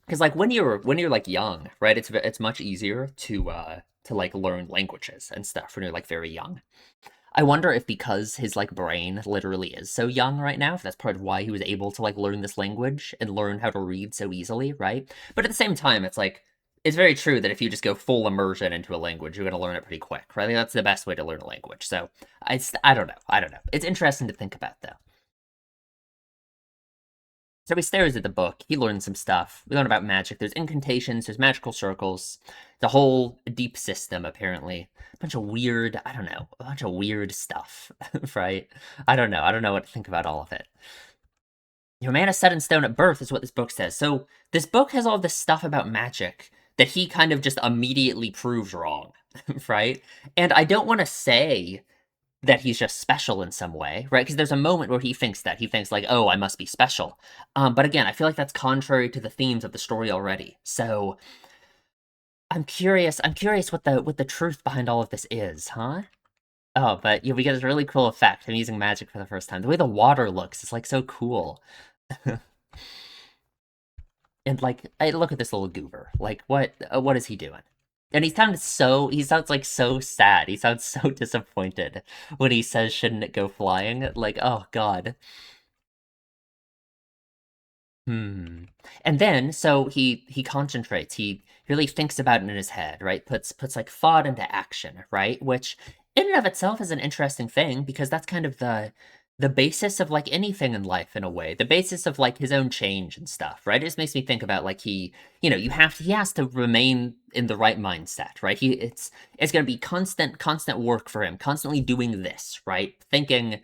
because like when you're like young, right? It's much easier to like learn languages and stuff when you're like very young. I wonder if because his like brain literally is so young right now, if that's part of why he was able to like learn this language and learn how to read so easily, right? But at the same time, it's like it's very true that if you just go full immersion into a language, you're gonna learn it pretty quick, right? I think that's the best way to learn a language. So I don't know. I don't know. It's interesting to think about though. So he stares at the book. He learns some stuff. We learn about magic. There's incantations, there's magical circles. The whole deep system, apparently. A bunch of weird, I don't know, a bunch of weird stuff, right? I don't know. I don't know what to think about all of it. Your man is set in stone at birth, is what this book says. So this book has all this stuff about magic that he kind of just immediately proves wrong, right? And I don't want to say that he's just special in some way, right? Because there's a moment where he thinks that. He thinks, like, oh, I must be special. But again, I feel like that's contrary to the themes of the story already. So I'm curious. I'm curious what the truth behind all of this is, huh? Oh, but yeah, we get this really cool effect. I'm using magic for the first time. The way the water looks is like so cool. And like, I look at this little goober. Like, what is he doing? And he sounds like so sad. He sounds so disappointed when he says, "Shouldn't it go flying?" Like, oh god. Hmm. And then, so he concentrates. He really thinks about it in his head, right? Puts like thought into action, right? Which, in and of itself, is an interesting thing because that's kind of the basis of like anything in life in a way. The basis of like his own change and stuff, right? It just makes me think about like he has to remain in the right mindset, right? It's going to be constant work for him, constantly doing this, right? Thinking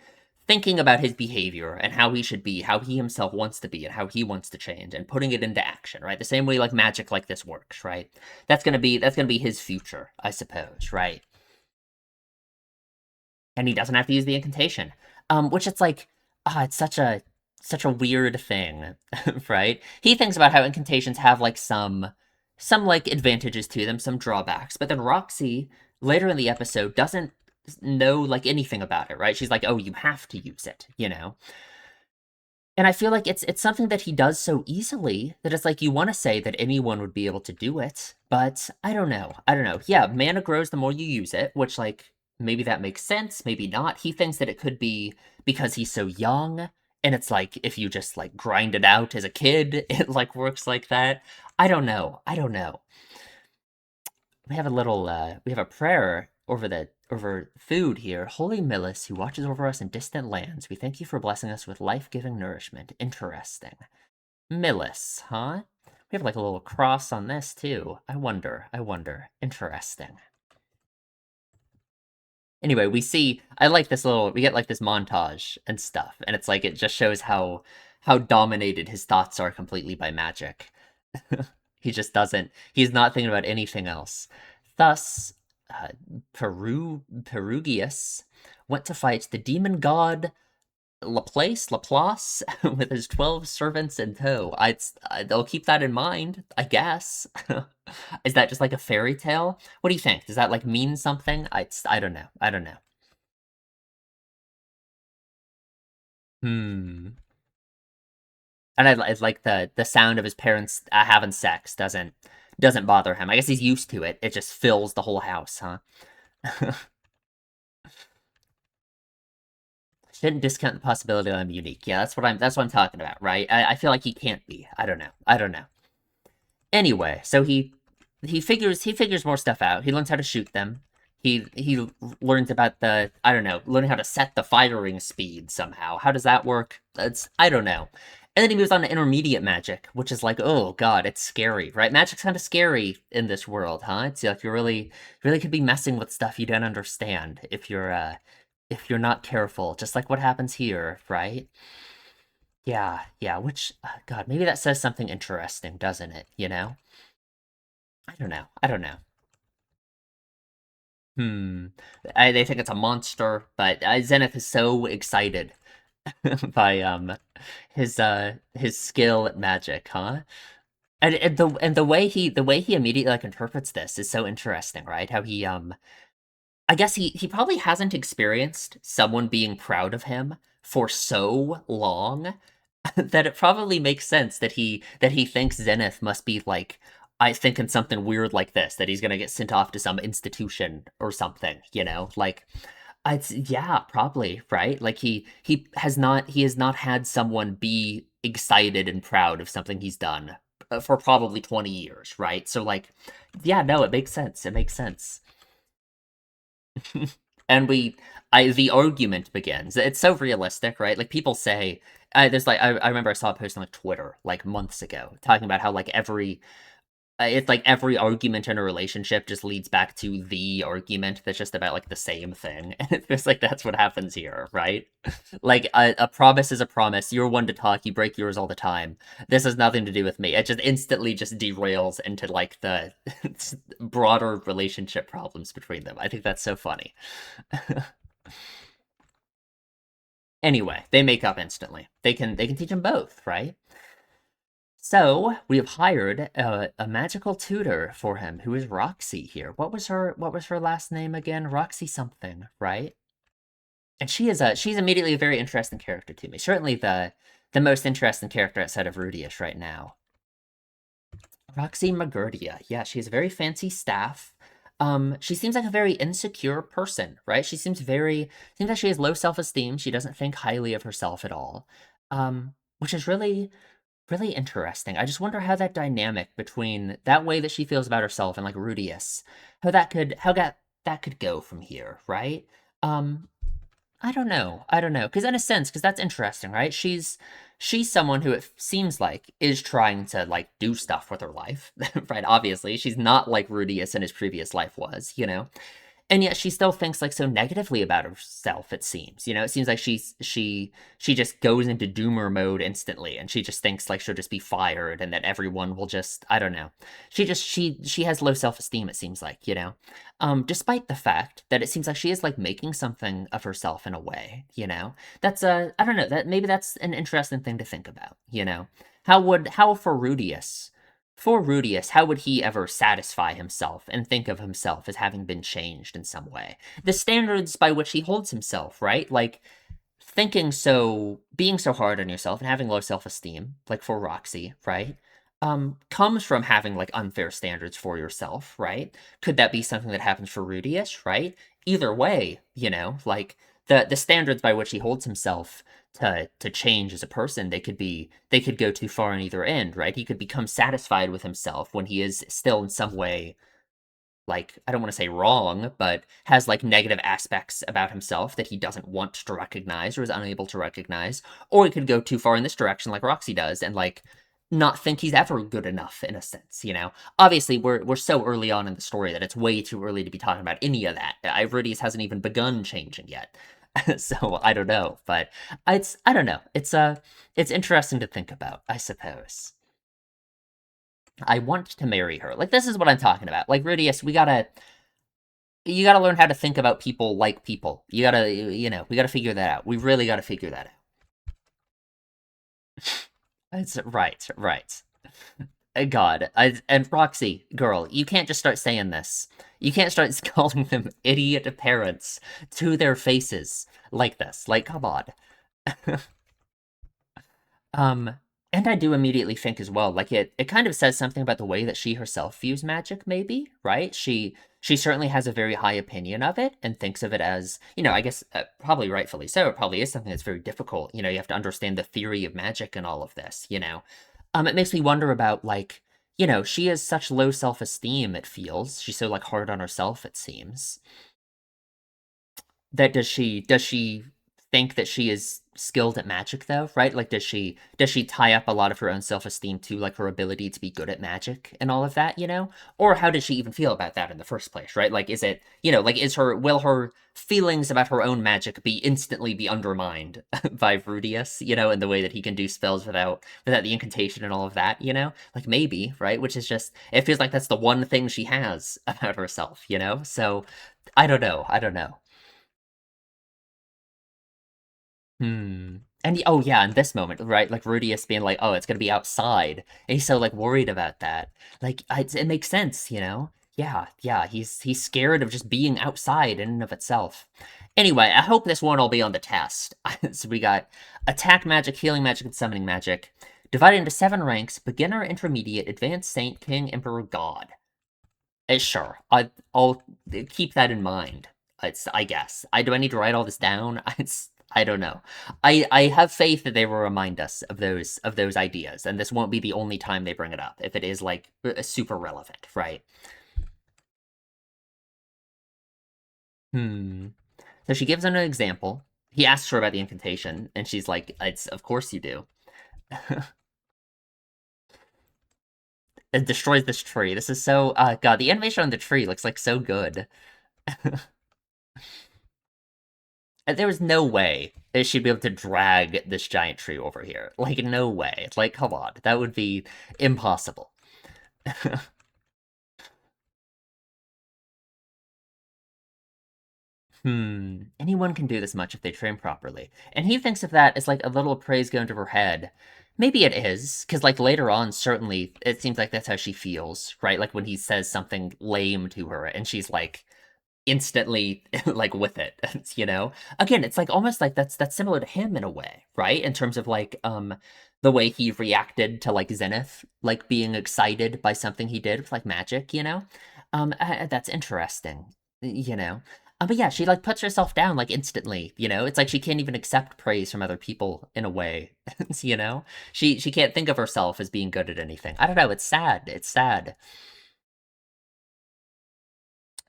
about his behavior and how he should be, how he himself wants to be, and how he wants to change, and putting it into action, right? The same way like magic like this works, right? That's gonna be his future, I suppose, right? And he doesn't have to use the incantation, which it's like, it's such a weird thing, right? He thinks about how incantations have like some like advantages to them, some drawbacks, but then Roxy later in the episode doesn't know like anything about it, right? She's like, "Oh, you have to use it," you know? And I feel like it's something that he does so easily that it's like you want to say that anyone would be able to do it, but I don't know. I don't know. Yeah, mana grows the more you use it, which like maybe that makes sense, maybe not. He thinks that it could be because he's so young, and it's like if you just like grind it out as a kid, it like works like that. I don't know. I don't know. We have a prayer over food here. Holy Millis, who watches over us in distant lands, we thank you for blessing us with life-giving nourishment. Interesting. Millis, huh? We have like a little cross on this too. I wonder. Interesting. Anyway, we get like this montage and stuff, and it's like it just shows how dominated his thoughts are completely by magic. He's not thinking about anything else. Thus, uh, Perugius went to fight the demon god Laplace, with his 12 servants in tow. They'll keep that in mind, I guess. Is that just like a fairy tale? What do you think? Does that like mean something? I don't know. I don't know. Hmm. And I like the sound of his parents having sex doesn't bother him. I guess he's used to it. It just fills the whole house, huh? Shouldn't discount the possibility that I'm unique. Yeah, that's what I'm talking about, right? I feel like he can't be. I don't know. I don't know. Anyway, so he figures more stuff out. He learns how to shoot them. He learns about learning how to set the firing speed somehow. How does that work? That's I don't know. And then he moves on to intermediate magic, which is like, oh god, it's scary, right? Magic's kind of scary in this world, huh? It's like you really could be messing with stuff you don't understand if you're not careful, just like what happens here, right? Yeah, yeah, which god, maybe that says something interesting, doesn't it, you know? I don't know. I don't know. Hmm. They think it's a monster, but Zenith is so excited by his skill at magic, huh? And the way he immediately like interprets this is so interesting, right? How he I guess he probably hasn't experienced someone being proud of him for so long that it probably makes sense that he thinks Zenith must be like I thinking something weird like this, that he's gonna get sent off to some institution or something, you know? Like yeah, probably, right? Like he has not had someone be excited and proud of something he's done for probably 20 years, right? So like yeah, no, it makes sense. It makes sense. And the argument begins. It's so realistic, right? Like people say there's like I remember I saw a post on like Twitter like months ago talking about how like every it's like every argument in a relationship just leads back to the argument that's just about like the same thing. And it feels like that's what happens here, right? Like a promise is a promise. You're one to talk, you break yours all the time. This has nothing to do with me. It just instantly just derails into like the broader relationship problems between them. I think that's so funny. Anyway, they make up instantly. They can teach them both, right? So we have hired a magical tutor for him, who is Roxy here. What was her last name again? Roxy something, right? And she's immediately a very interesting character to me. Certainly the most interesting character outside of Rudius right now. Roxy Magurdia. Yeah, she has a very fancy staff. She seems like a very insecure person, right? Seems like she has low self-esteem. She doesn't think highly of herself at all. Which is really interesting. I just wonder how that dynamic between that way that she feels about herself and like Rudius, how that could go from here, right? Um, I don't know. I don't know. Because in a sense, because that's interesting, right? She's someone who it seems like is trying to like do stuff with her life, right? Obviously, she's not like Rudius in his previous life was, and yet she still thinks like so negatively about herself. It seems, it seems like she just goes into doomer mode instantly, and she just thinks like she'll just be fired, and that everyone will just, I don't know. She has low self-esteem, it seems like, despite the fact that it seems like she is like making something of herself in a way. That's I don't know, that maybe that's an interesting thing to think about. How for Rudius, how would he ever satisfy himself and think of himself as having been changed in some way? The standards by which he holds himself, right? Like being so hard on yourself and having low self-esteem, like for Roxy, right? Comes from having like unfair standards for yourself, right? Could that be something that happens for Rudius, right? Either way, like the standards by which he holds himself to change as a person, they could go too far on either end, right? He could become satisfied with himself when he is still in some way, like, I don't want to say wrong, but has like negative aspects about himself that he doesn't want to recognize or is unable to recognize. Or he could go too far in this direction like Roxy does and like not think he's ever good enough in a sense. Obviously we're so early on in the story that it's way too early to be talking about any of that. Ivridius hasn't even begun changing yet. So I don't know, but I don't know. It's interesting to think about, I suppose. I want to marry her. Like, this is what I'm talking about. Like, Rudius, you gotta learn how to think about people like people. We gotta figure that out. We really gotta figure that out. It's right, right. God, and Roxy, girl, you can't just start saying this. You can't start calling them idiot parents to their faces like this. Like, come on. Um, and I do immediately think as well, like it kind of says something about the way that she herself views magic, maybe, right? She certainly has a very high opinion of it and thinks of it as, I guess probably rightfully so. It probably is something that's very difficult. You have to understand the theory of magic and all of this. It makes me wonder about like, she has such low self-esteem, it feels. She's so like hard on herself, it seems. That does she think that she is skilled at magic though, right? Like does she tie up a lot of her own self-esteem to like her ability to be good at magic and all of that? Or how does she even feel about that in the first place, right? Like is it, like will her feelings about her own magic be instantly be undermined by Rudius, in the way that he can do spells without the incantation and all of that? Like maybe, right? Which is just it feels like that's the one thing she has about herself? So I don't know. I don't know. Hmm. Oh yeah, in this moment, right? Like Rudius being like, "Oh, it's gonna be outside," and he's so like worried about that. Like, it makes sense. Yeah, yeah. He's scared of just being outside in and of itself. Anyway, I hope this won't all be on the test. So we got attack magic, healing magic, and summoning magic, divided into 7 ranks: beginner, intermediate, advanced, saint, king, emperor, god. Sure. I'll keep that in mind. I guess. Do I need to write all this down? I don't know. I have faith that they will remind us of those ideas, and this won't be the only time they bring it up. If it is like super relevant, right? Hmm. So she gives an example. He asks her about the incantation, and she's like, "It's of course you do." It destroys this tree. This is so God, the animation on the tree looks like so good. There was no way that she'd be able to drag this giant tree over here. Like, no way. Like, come on. That would be impossible. Anyone can do this much if they train properly. And he thinks of that as like a little praise going to her head. Maybe it is, because like later on, certainly it seems like that's how she feels, right? Like when he says something lame to her and she's like, instantly like with it, you know. Again, it's like almost like that's similar to him in a way, right? In terms of like the way he reacted to like Zenith like being excited by something he did with like magic, you know. That's interesting, you know. But yeah, she like puts herself down like instantly, you know. It's like she can't even accept praise from other people in a way, you know. She can't think of herself as being good at anything. I don't know, it's sad. It's sad.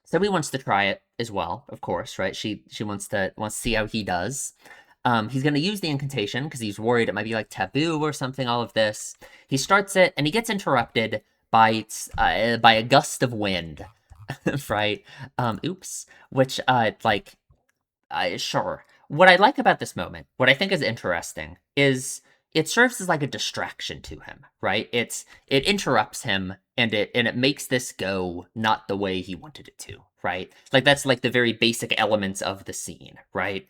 So he wants to try it as well, of course, right? She wants to see how he does. He's gonna use the incantation because he's worried it might be like taboo or something. All of this. He starts it and he gets interrupted by a gust of wind, right? Oops. Which like sure. What I like about this moment, what I think is interesting, is it serves as like a distraction to him, right? It interrupts him and it makes this go not the way he wanted it to, right? Like that's like the very basic elements of the scene, right?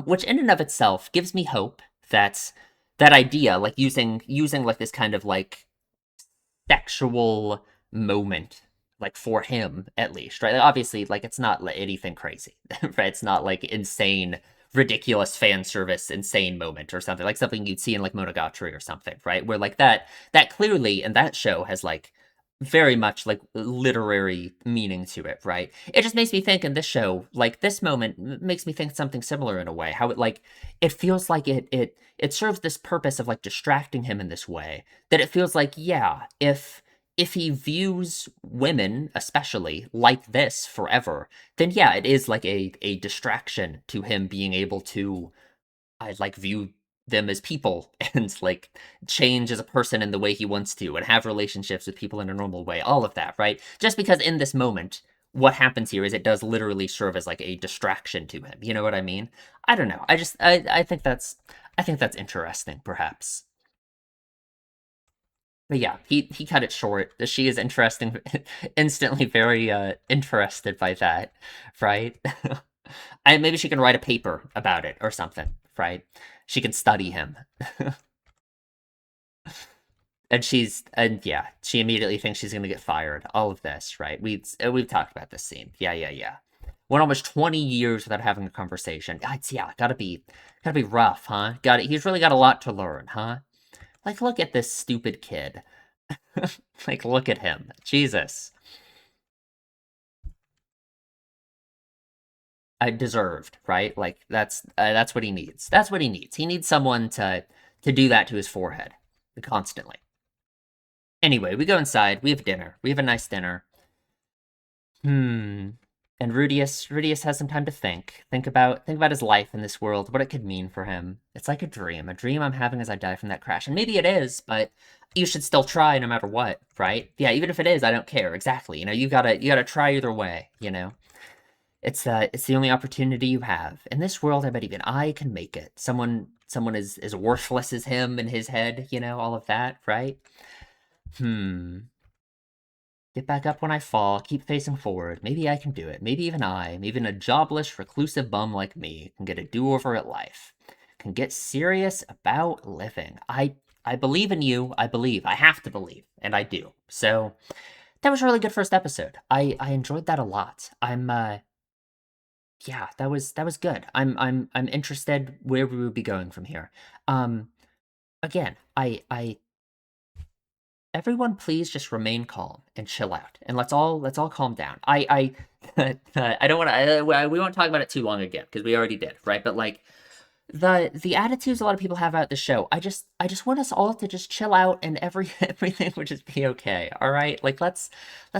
Which in and of itself gives me hope that that idea, like using like this kind of like sexual moment like for him at least, right? Like, obviously like it's not like anything crazy, right? It's not like insane ridiculous fan service insane moment or something like something you'd see in like Monogatari or something, right? Where like that clearly in that show has like very much like literary meaning to it, right? It just makes me think in this show, like this moment makes me think something similar in a way. How it like it feels like it serves this purpose of like distracting him in this way that it feels like yeah, if he views women especially like this forever, then yeah, it is like a distraction to him being able to I like view them as people and like change as a person in the way he wants to and have relationships with people in a normal way, all of that, right? Just because in this moment what happens here is it does literally serve as like a distraction to him. You know what I mean? I don't know. I think that's interesting perhaps. But yeah, he cut it short. She is interesting, instantly very interested by that, right? And maybe she can write a paper about it or something, right? She can study him, and yeah, she immediately thinks she's gonna get fired. All of this, right? We've talked about this scene. Yeah, yeah, yeah. Went almost 20 years without having a conversation. It's yeah, gotta be rough, huh? He's really got a lot to learn, huh? Like, look at this stupid kid. Like, look at him. Jesus. I deserved, right? Like that's what he needs. That's what he needs. He needs someone to do that to his forehead constantly. Anyway, we go inside. We have dinner. We have a nice dinner. Hmm. And Rudius has some time to think about his life in this world, what it could mean for him. It's like a dream I'm having as I die from that crash. And maybe it is, but you should still try no matter what, right? Yeah, even if it is, I don't care. Exactly. You know, you gotta try either way, you know? It's the only opportunity you have. In this world, I bet even I can make it. Someone is as worthless as him in his head, you know, all of that, right? Hmm. Get back up when I fall, keep facing forward. Maybe I can do it. Maybe even a jobless, reclusive bum like me, can get a do-over at life. Can get serious about living. I believe in you. I believe. I have to believe. And I do. So that was a really good first episode. I enjoyed that a lot. Yeah, that was good. I'm interested where we would be going from here. Um, again, I everyone please just remain calm and chill out, and let's all calm down. I don't want to. We won't talk about it too long again because we already did, right? But like the attitudes a lot of people have about the show. I just want us all to just chill out and everything would just be okay. All right? Like let's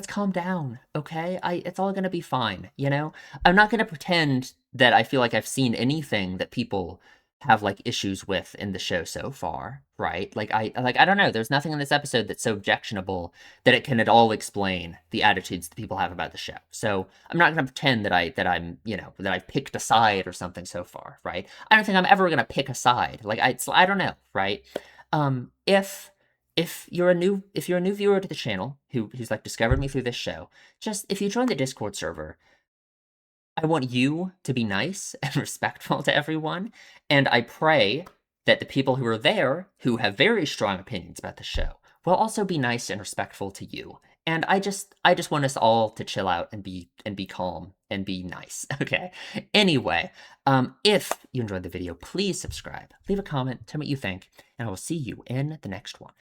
calm down, okay? I It's all going to be fine, you know? I'm not going to pretend that I feel like I've seen anything that people have like issues with in the show so far, right? I don't know, there's nothing in this episode that's so objectionable that it can at all explain the attitudes that people have about the show. So I'm not going to pretend that I'm that I've picked a side or something so far, right? I don't think I'm ever going to pick a side. I don't know, right? If you're a new viewer to the channel who's like discovered me through this show, just if you join the Discord server, I want you to be nice and respectful to everyone, and I pray that the people who are there, who have very strong opinions about the show, will also be nice and respectful to you. And I just want us all to chill out and be calm and be nice. Okay. Anyway, if you enjoyed the video, please subscribe, leave a comment, tell me what you think, and I will see you in the next one.